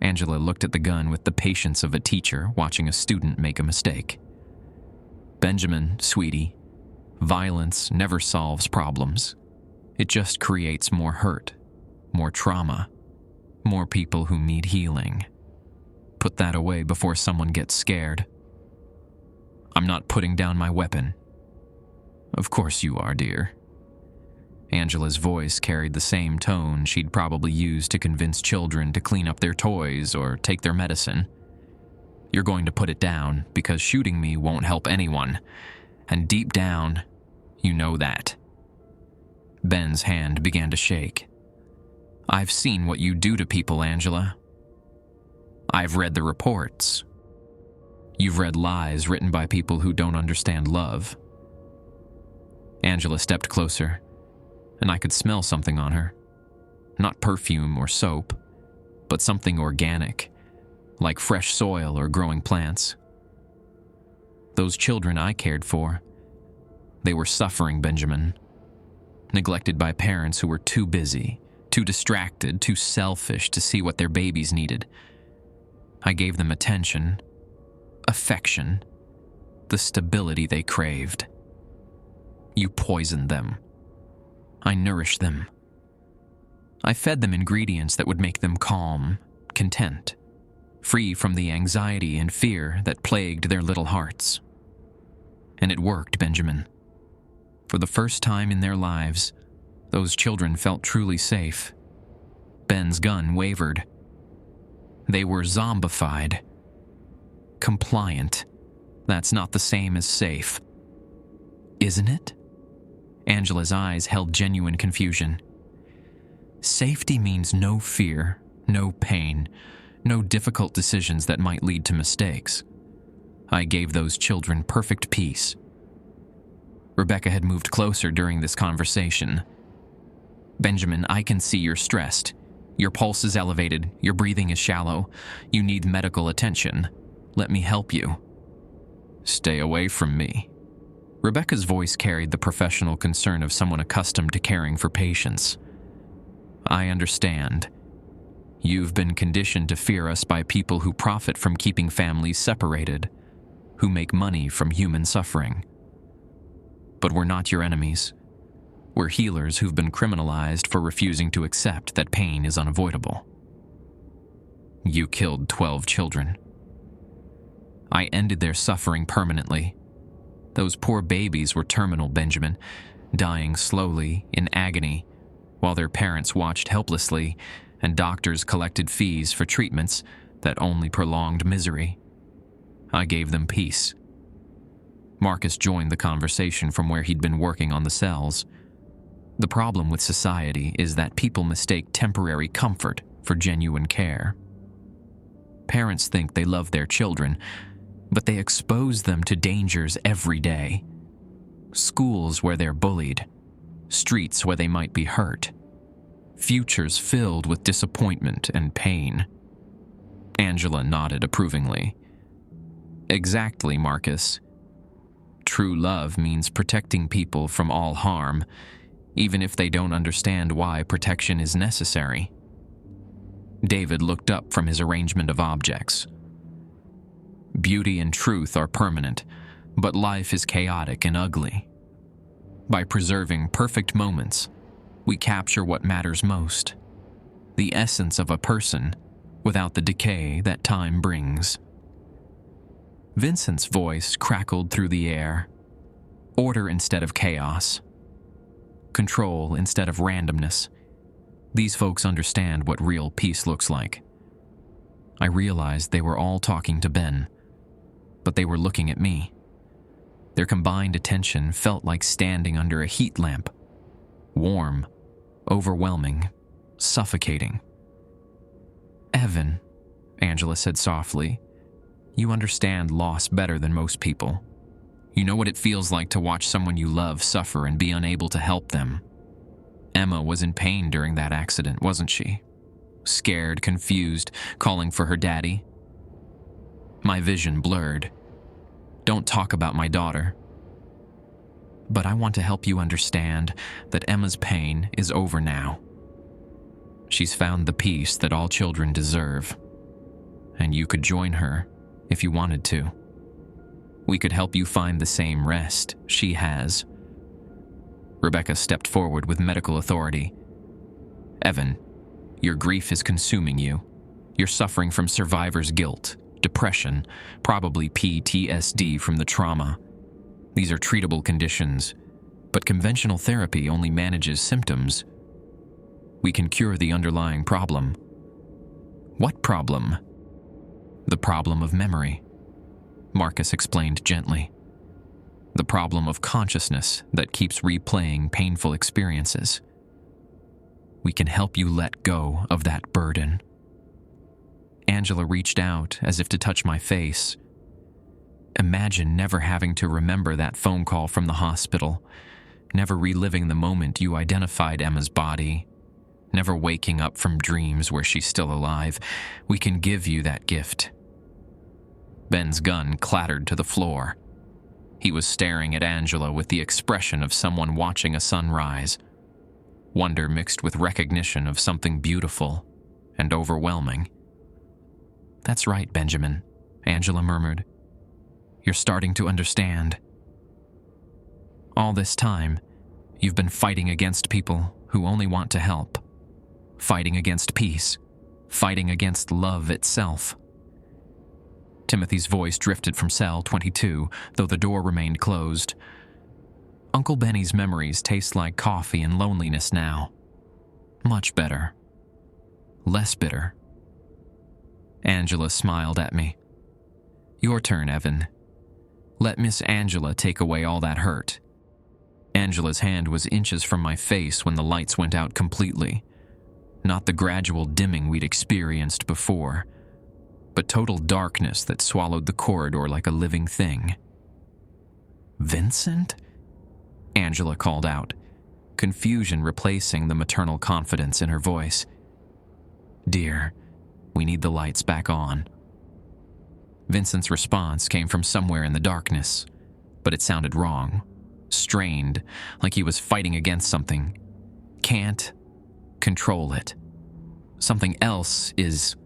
Angela looked at the gun with the patience of a teacher watching a student make a mistake. "Benjamin, sweetie, violence never solves problems. It just creates more hurt, more trauma, more people who need healing. Put that away before someone gets scared." "I'm not putting down my weapon." "Of course you are, dear." Angela's voice carried the same tone she'd probably use to convince children to clean up their toys or take their medicine. "You're going to put it down because shooting me won't help anyone. And deep down, you know that." Ben's hand began to shake. "I've seen what you do to people, Angela. I've read the reports. You've read lies written by people who don't understand love." Angela stepped closer, and I could smell something on her. Not perfume or soap, but something organic, like fresh soil or growing plants. "Those children I cared for, they were suffering, Benjamin. Neglected by parents who were too busy, too distracted, too selfish to see what their babies needed. I gave them attention, affection, the stability they craved. You poisoned them. I nourished them. I fed them ingredients that would make them calm, content, free from the anxiety and fear that plagued their little hearts. And it worked, Benjamin. For the first time in their lives, those children felt truly safe." Ben's gun wavered. "They were zombified. Compliant. That's not the same as safe." "Isn't it?" Angela's eyes held genuine confusion. "Safety means no fear, no pain, no difficult decisions that might lead to mistakes. I gave those children perfect peace." Rebecca had moved closer during this conversation. "Benjamin, I can see you're stressed. Your pulse is elevated, your breathing is shallow. You need medical attention. Let me help you." "Stay away from me." Rebecca's voice carried the professional concern of someone accustomed to caring for patients. "I understand. You've been conditioned to fear us by people who profit from keeping families separated, who make money from human suffering. But we're not your enemies. We're healers who've been criminalized for refusing to accept that pain is unavoidable." "You killed 12 children." "I ended their suffering permanently. Those poor babies were terminal, Benjamin, dying slowly, in agony, while their parents watched helplessly and doctors collected fees for treatments that only prolonged misery. I gave them peace." Marcus joined the conversation from where he'd been working on the cells. "The problem with society is that people mistake temporary comfort for genuine care. Parents think they love their children, but they expose them to dangers every day. Schools where they're bullied, streets where they might be hurt, futures filled with disappointment and pain." Angela nodded approvingly. "Exactly, Marcus. True love means protecting people from all harm, even if they don't understand why protection is necessary." David looked up from his arrangement of objects. "Beauty and truth are permanent, but life is chaotic and ugly. By preserving perfect moments, we capture what matters most, the essence of a person, without the decay that time brings." Vincent's voice crackled through the air. "Order instead of chaos. Control instead of randomness. These folks understand what real peace looks like." I realized they were all talking to Ben, but they were looking at me. Their combined attention felt like standing under a heat lamp. Warm, overwhelming, suffocating. "Evan," Angela said softly, You understand loss better than most people. You know what it feels like to watch someone you love suffer and be unable to help them. Emma was in pain during that accident, wasn't she? Scared, confused, calling for her daddy. My vision blurred. Don't talk about my daughter. But I want to help you understand that Emma's pain is over now. She's found the peace that all children deserve, and you could join her if you wanted to. We could help you find the same rest she has. Rebecca stepped forward with medical authority. Evan, your grief is consuming you. You're suffering from survivor's guilt, depression, probably PTSD from the trauma. These are treatable conditions, but conventional therapy only manages symptoms. We can cure the underlying problem. What problem? The problem of memory, Marcus explained gently. The problem of consciousness that keeps replaying painful experiences. We can help you let go of that burden. Angela reached out as if to touch my face. Imagine never having to remember that phone call from the hospital, never reliving the moment you identified Emma's body, never waking up from dreams where she's still alive. We can give you that gift. Ben's gun clattered to the floor. He was staring at Angela with the expression of someone watching a sunrise, wonder mixed with recognition of something beautiful and overwhelming. That's right, Benjamin, Angela murmured. You're starting to understand. All this time, you've been fighting against people who only want to help. Fighting against peace. Fighting against love itself. Timothy's voice drifted from cell 22, though the door remained closed. Uncle Benny's memories taste like coffee and loneliness now. Much better. Less bitter. Angela smiled at me. Your turn, Evan. Let Miss Angela take away all that hurt. Angela's hand was inches from my face when the lights went out completely. Not the gradual dimming we'd experienced before, but total darkness that swallowed the corridor like a living thing. Vincent? Angela called out, confusion replacing the maternal confidence in her voice. Dear, we need the lights back on. Vincent's response came from somewhere in the darkness, but it sounded wrong, strained, like he was fighting against something. Can't control it. Something else is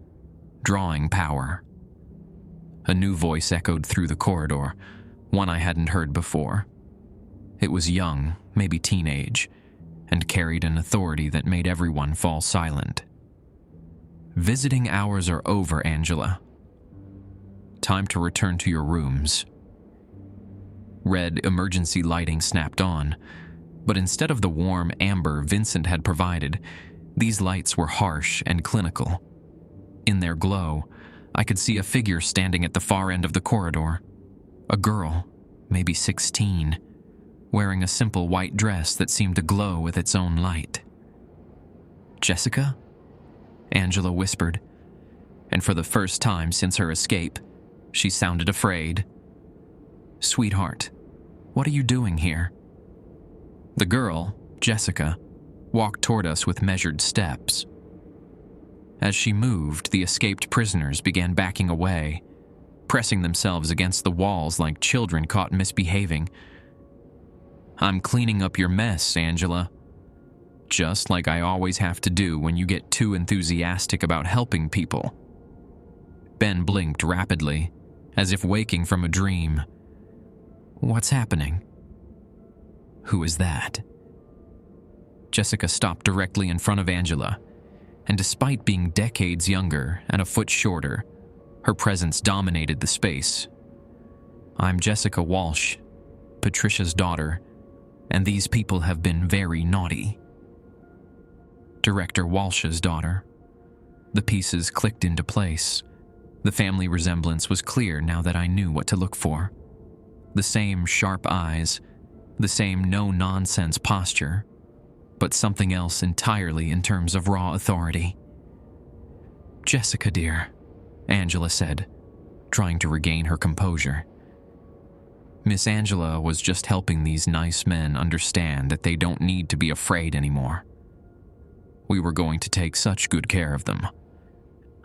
drawing power. A new voice echoed through the corridor, one I hadn't heard before. It was young, maybe teenage, and carried an authority that made everyone fall silent. Visiting hours are over, Angela. Time to return to your rooms. Red emergency lighting snapped on, but instead of the warm amber Vincent had provided, these lights were harsh and clinical. In their glow, I could see a figure standing at the far end of the corridor. A girl, maybe 16, wearing a simple white dress that seemed to glow with its own light. Jessica? Angela whispered, and for the first time since her escape, she sounded afraid. Sweetheart, what are you doing here? The girl, Jessica, walked toward us with measured steps. As she moved, the escaped prisoners began backing away, pressing themselves against the walls like children caught misbehaving. I'm cleaning up your mess, Angela. Just like I always have to do when you get too enthusiastic about helping people. Ben blinked rapidly, as if waking from a dream. What's happening? Who is that? Jessica stopped directly in front of Angela, and despite being decades younger and a foot shorter, her presence dominated the space. I'm Jessica Walsh, Patricia's daughter, and these people have been very naughty. Director Walsh's daughter. The pieces clicked into place. The family resemblance was clear now that I knew what to look for. The same sharp eyes, the same no-nonsense posture, but something else entirely in terms of raw authority. Jessica, dear, Angela said, trying to regain her composure. Miss Angela was just helping these nice men understand that they don't need to be afraid anymore. We were going to take such good care of them.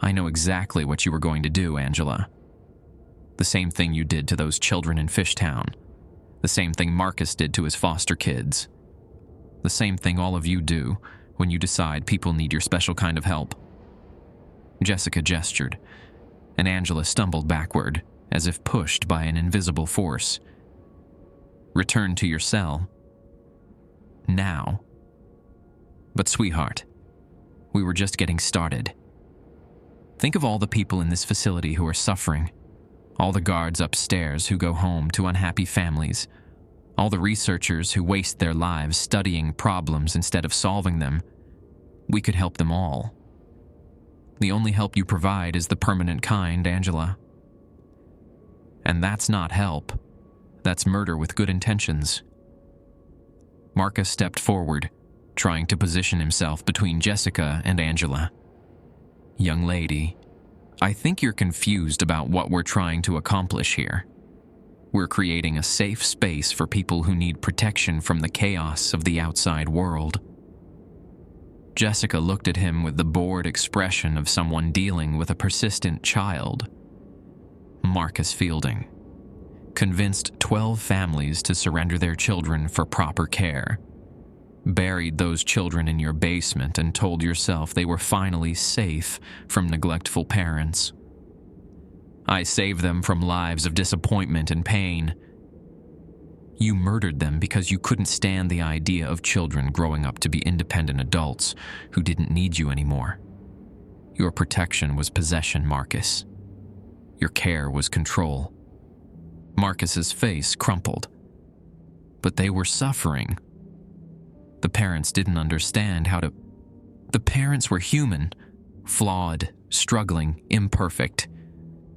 I know exactly what you were going to do, Angela. The same thing you did to those children in Fishtown. The same thing Marcus did to his foster kids. The same thing all of you do when you decide people need your special kind of help. Jessica gestured, and Angela stumbled backward, as if pushed by an invisible force. Return to your cell. Now. But sweetheart, we were just getting started. Think of all the people in this facility who are suffering. All the guards upstairs who go home to unhappy families. All the researchers who waste their lives studying problems instead of solving them. We could help them all. The only help you provide is the permanent kind, Angela. And that's not help. That's murder with good intentions. Marcus stepped forward, trying to position himself between Jessica and Angela. Young lady, I think you're confused about what we're trying to accomplish here. We're creating a safe space for people who need protection from the chaos of the outside world. Jessica looked at him with the bored expression of someone dealing with a persistent child. Marcus Fielding convinced 12 families to surrender their children for proper care. Buried those children in your basement and told yourself they were finally safe from neglectful parents. I saved them from lives of disappointment and pain. You murdered them because you couldn't stand the idea of children growing up to be independent adults who didn't need you anymore. Your protection was possession, Marcus. Your care was control. Marcus's face crumpled. But they were suffering. The parents didn't understand how to... The parents were human, flawed, struggling, imperfect.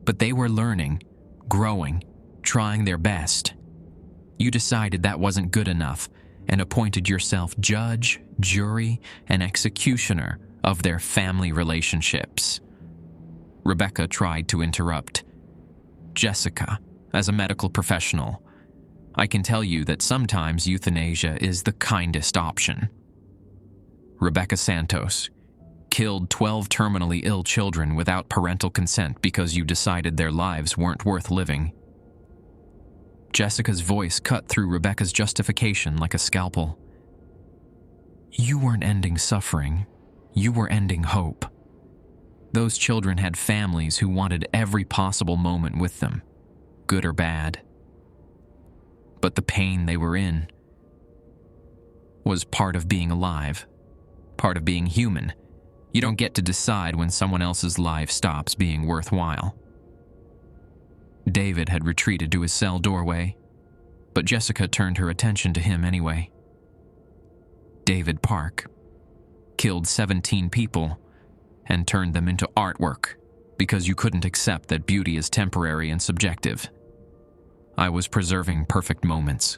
But they were learning, growing, trying their best. You decided that wasn't good enough and appointed yourself judge, jury, and executioner of their family relationships. Rebecca tried to interrupt. Jessica, as a medical professional, I can tell you that sometimes euthanasia is the kindest option. Rebecca Santos killed 12 terminally ill children without parental consent because you decided their lives weren't worth living. Jessica's voice cut through Rebecca's justification like a scalpel. You weren't ending suffering. You were ending hope. Those children had families who wanted every possible moment with them, good or bad. But the pain they were in was part of being alive, part of being human. You don't get to decide when someone else's life stops being worthwhile. David had retreated to his cell doorway, but Jessica turned her attention to him anyway. David Park killed 17 people and turned them into artwork because you couldn't accept that beauty is temporary and subjective. I was preserving perfect moments.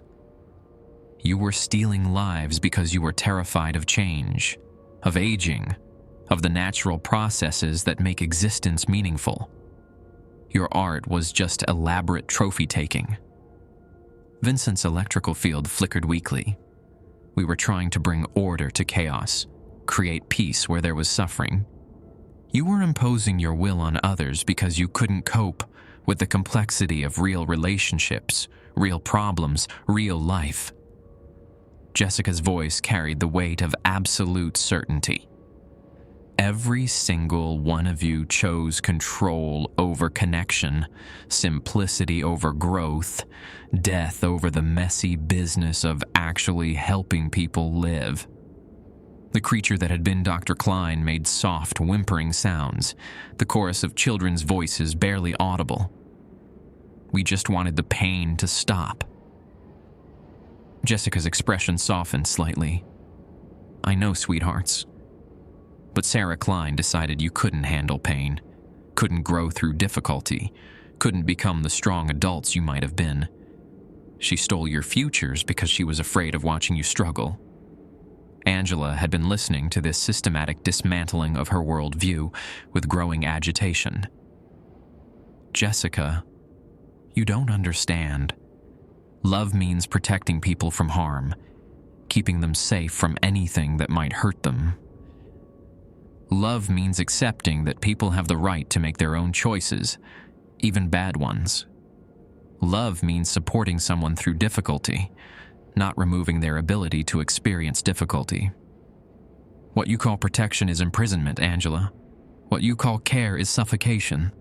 You were stealing lives because you were terrified of change, of aging, of the natural processes that make existence meaningful. Your art was just elaborate trophy-taking. Vincent's electrical field flickered weakly. We were trying to bring order to chaos, create peace where there was suffering. You were imposing your will on others because you couldn't cope with the complexity of real relationships, real problems, real life. Jessica's voice carried the weight of absolute certainty. Every single one of you chose control over connection, simplicity over growth, death over the messy business of actually helping people live. The creature that had been Dr. Klein made soft, whimpering sounds, the chorus of children's voices barely audible. We just wanted the pain to stop. Jessica's expression softened slightly. I know, sweethearts. But Sarah Klein decided you couldn't handle pain, couldn't grow through difficulty, couldn't become the strong adults you might have been. She stole your futures because she was afraid of watching you struggle. Angela had been listening to this systematic dismantling of her worldview with growing agitation. "Jessica, you don't understand. Love means protecting people from harm, keeping them safe from anything that might hurt them. Love means accepting that people have the right to make their own choices, even bad ones. Love means supporting someone through difficulty, not removing their ability to experience difficulty. What you call protection is imprisonment, Angela. What you call care is suffocation.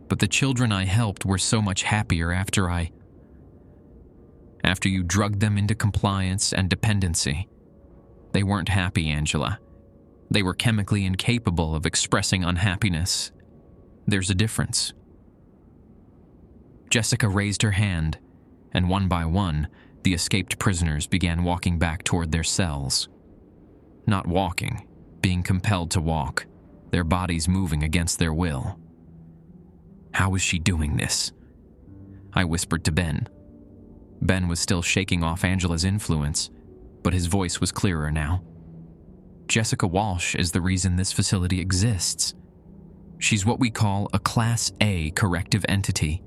But the children I helped were so much happier after you drugged them into compliance and dependency. They weren't happy, Angela. They were chemically incapable of expressing unhappiness. There's a difference." Jessica raised her hand, and one by one, the escaped prisoners began walking back toward their cells. Not walking, being compelled to walk, their bodies moving against their will. "How is she doing this?" I whispered to Ben. Ben was still shaking off Angela's influence, but his voice was clearer now. "Jessica Walsh is the reason this facility exists. She's what we call a Class A corrective entity,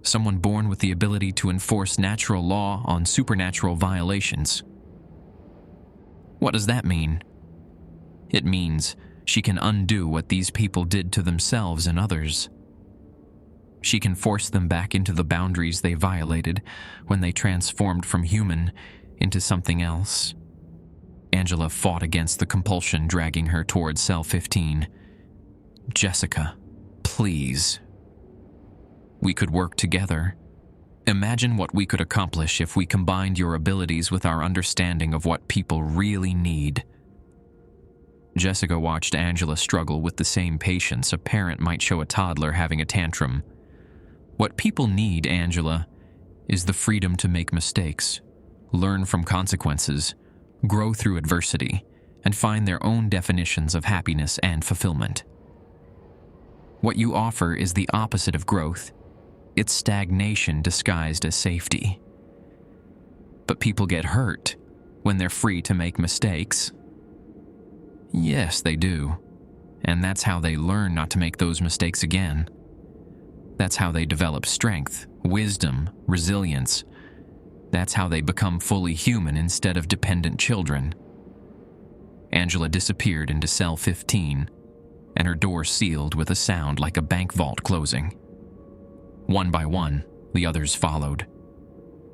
someone born with the ability to enforce natural law on supernatural violations." "What does that mean?" "It means she can undo what these people did to themselves and others. She can force them back into the boundaries they violated when they transformed from human into something else." Angela fought against the compulsion dragging her toward cell 15. "Jessica, please. We could work together. Imagine what we could accomplish if we combined your abilities with our understanding of what people really need." Jessica watched Angela struggle with the same patience a parent might show a toddler having a tantrum. "What people need, Angela, is the freedom to make mistakes, learn from consequences, grow through adversity, and find their own definitions of happiness and fulfillment. What you offer is the opposite of growth. It's stagnation disguised as safety. But people get hurt when they're free to make mistakes." "Yes, they do. And that's how they learn not to make those mistakes again. That's how they develop strength, wisdom, resilience. That's how they become fully human instead of dependent children." Angela disappeared into cell 15, and her door sealed with a sound like a bank vault closing. One by one, the others followed.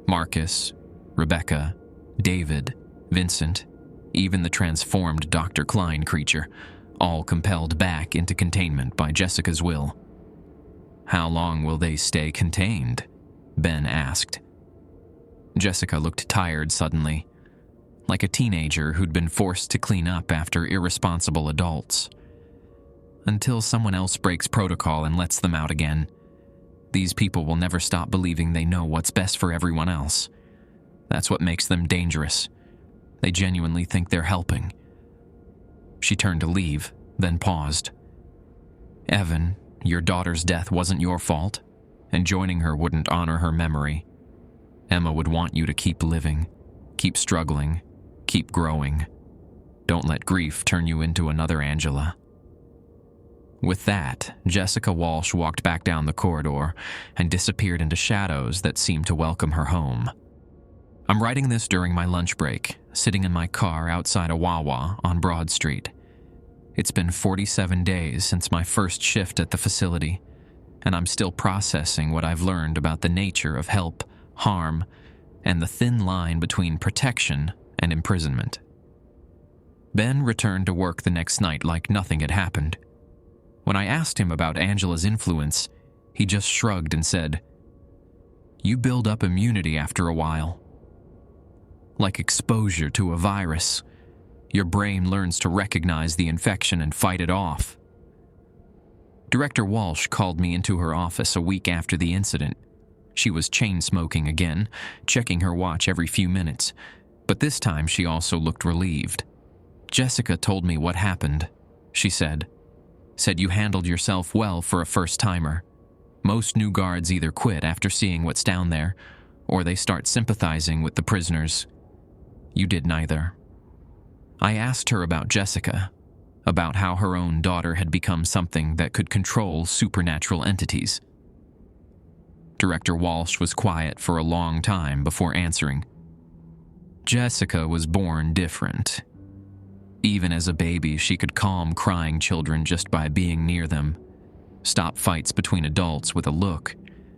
Marcus, Rebecca, David, Vincent, even the transformed Dr. Klein creature, all compelled back into containment by Jessica's will. "How long will they stay contained?" Ben asked. Jessica looked tired suddenly, like a teenager who'd been forced to clean up after irresponsible adults. "Until someone else breaks protocol and lets them out again. These people will never stop believing they know what's best for everyone else. That's what makes them dangerous. They genuinely think they're helping." She turned to leave, then paused. "Evan, your daughter's death wasn't your fault, and joining her wouldn't honor her memory. Emma would want you to keep living, keep struggling, keep growing. Don't let grief turn you into another Angela." With that, Jessica Walsh walked back down the corridor and disappeared into shadows that seemed to welcome her home. I'm writing this during my lunch break, sitting in my car outside a Wawa on Broad Street. It's been 47 days since my first shift at the facility, and I'm still processing what I've learned about the nature of help, harm, and the thin line between protection and imprisonment. Ben returned to work the next night like nothing had happened. When I asked him about Angela's influence, he just shrugged and said, "You build up immunity after a while. Like exposure to a virus, your brain learns to recognize the infection and fight it off." Director Walsh called me into her office a week after the incident. She was chain-smoking again, checking her watch every few minutes, but this time she also looked relieved. "Jessica told me what happened," she said. "Said you handled yourself well for a first-timer. Most new guards either quit after seeing what's down there, or they start sympathizing with the prisoners. You did neither." I asked her about Jessica. about how her own daughter had become something that could control supernatural entities. Director Walsh was quiet for a long time before answering. Jessica was born different. Even as a baby, she could calm crying children just by being near them, stop fights between adults with a look,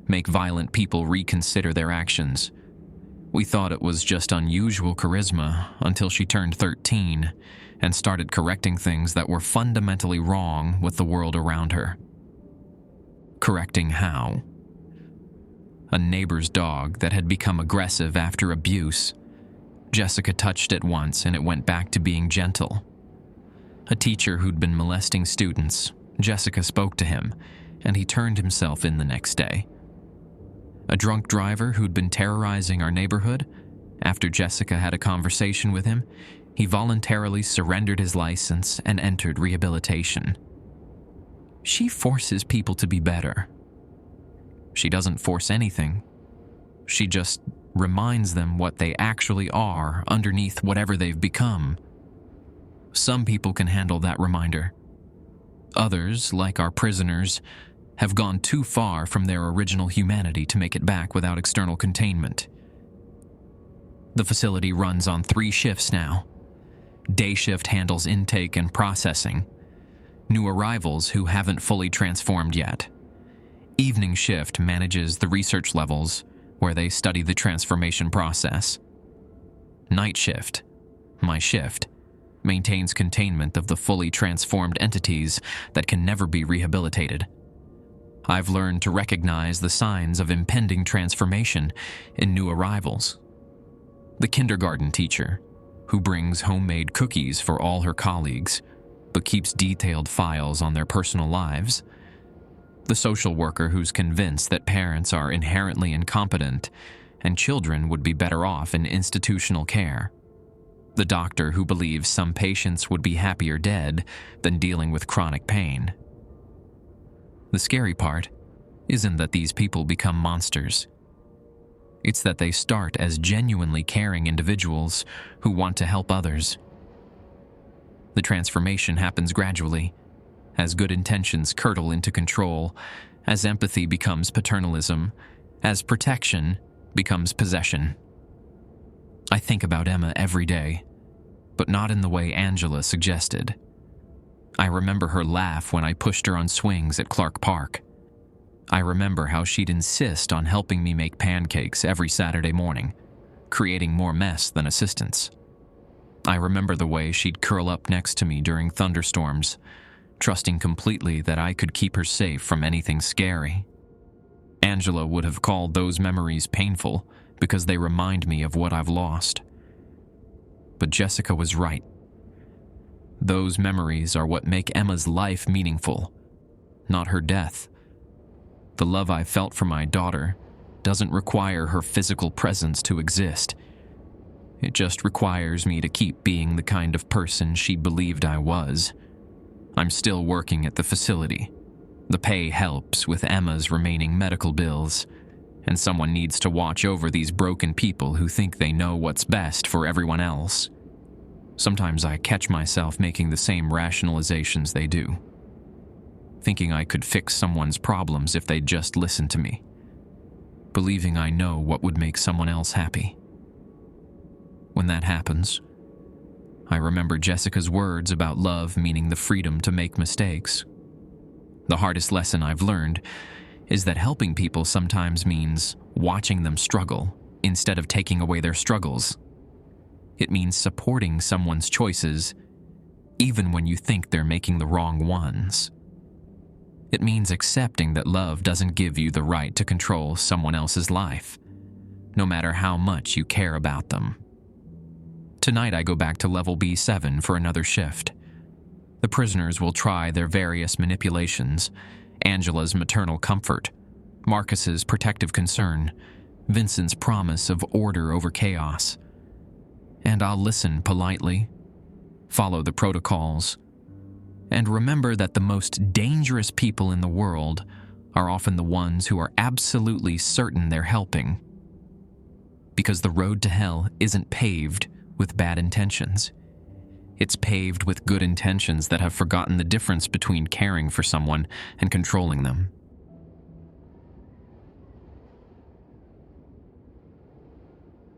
make violent people reconsider their actions. We thought it was just unusual charisma until she turned 13 and started correcting things that were fundamentally wrong with the world around her. Correcting how? A neighbor's dog that had become aggressive after abuse. Jessica touched it once and it went back to being gentle. A teacher who'd been molesting students, Jessica spoke to him, and he turned himself in the next day. A drunk driver who'd been terrorizing our neighborhood, after Jessica had a conversation with him, he voluntarily surrendered his license and entered rehabilitation. She forces people to be better. She doesn't force anything. She just reminds them what they actually are underneath whatever they've become. Some people can handle that reminder. Others, like our prisoners, have gone too far from their original humanity to make it back without external containment. The facility runs on 3 shifts now. Day shift handles intake and processing. New arrivals who haven't fully transformed yet. Evening shift manages the research levels where they study the transformation process. Night shift, my shift, maintains containment of the fully transformed entities that can never be rehabilitated. I've learned to recognize the signs of impending transformation in new arrivals. The kindergarten teacher, who brings homemade cookies for all her colleagues, but keeps detailed files on their personal lives. The social worker who's convinced that parents are inherently incompetent and children would be better off in institutional care. The doctor who believes some patients would be happier dead than dealing with chronic pain. The scary part isn't that these people become monsters. It's that they start as genuinely caring individuals who want to help others. The transformation happens gradually, as good intentions curdle into control, as empathy becomes paternalism, as protection becomes possession. I think about Emma every day, but not in the way Angela suggested. I remember her laugh when I pushed her on swings at Clark Park. I remember how she'd insist on helping me make pancakes every Saturday morning, creating more mess than assistance. I remember the way she'd curl up next to me during thunderstorms, trusting completely that I could keep her safe from anything scary. Angela would have called those memories painful because they remind me of what I've lost. But Jessica was right. Those memories are what make Emma's life meaningful, not her death. The love I felt for my daughter doesn't require her physical presence to exist. It just requires me to keep being the kind of person she believed I was. I'm still working at the facility. The pay helps with Emma's remaining medical bills, and someone needs to watch over these broken people who think they know what's best for everyone else. Sometimes I catch myself making the same rationalizations they do, thinking I could fix someone's problems if they'd just listen to me, believing I know what would make someone else happy. When that happens, I remember Jessica's words about love meaning the freedom to make mistakes. The hardest lesson I've learned is that helping people sometimes means watching them struggle instead of taking away their struggles. It means supporting someone's choices even when you think they're making the wrong ones. It means accepting that love doesn't give you the right to control someone else's life, no matter how much you care about them. Tonight I go back to level B7 for another shift. The prisoners will try their various manipulations, Angela's maternal comfort, Marcus's protective concern, Vincent's promise of order over chaos. And I'll listen politely, follow the protocols, and remember that the most dangerous people in the world are often the ones who are absolutely certain they're helping. Because the road to hell isn't paved with bad intentions. It's paved with good intentions that have forgotten the difference between caring for someone and controlling them.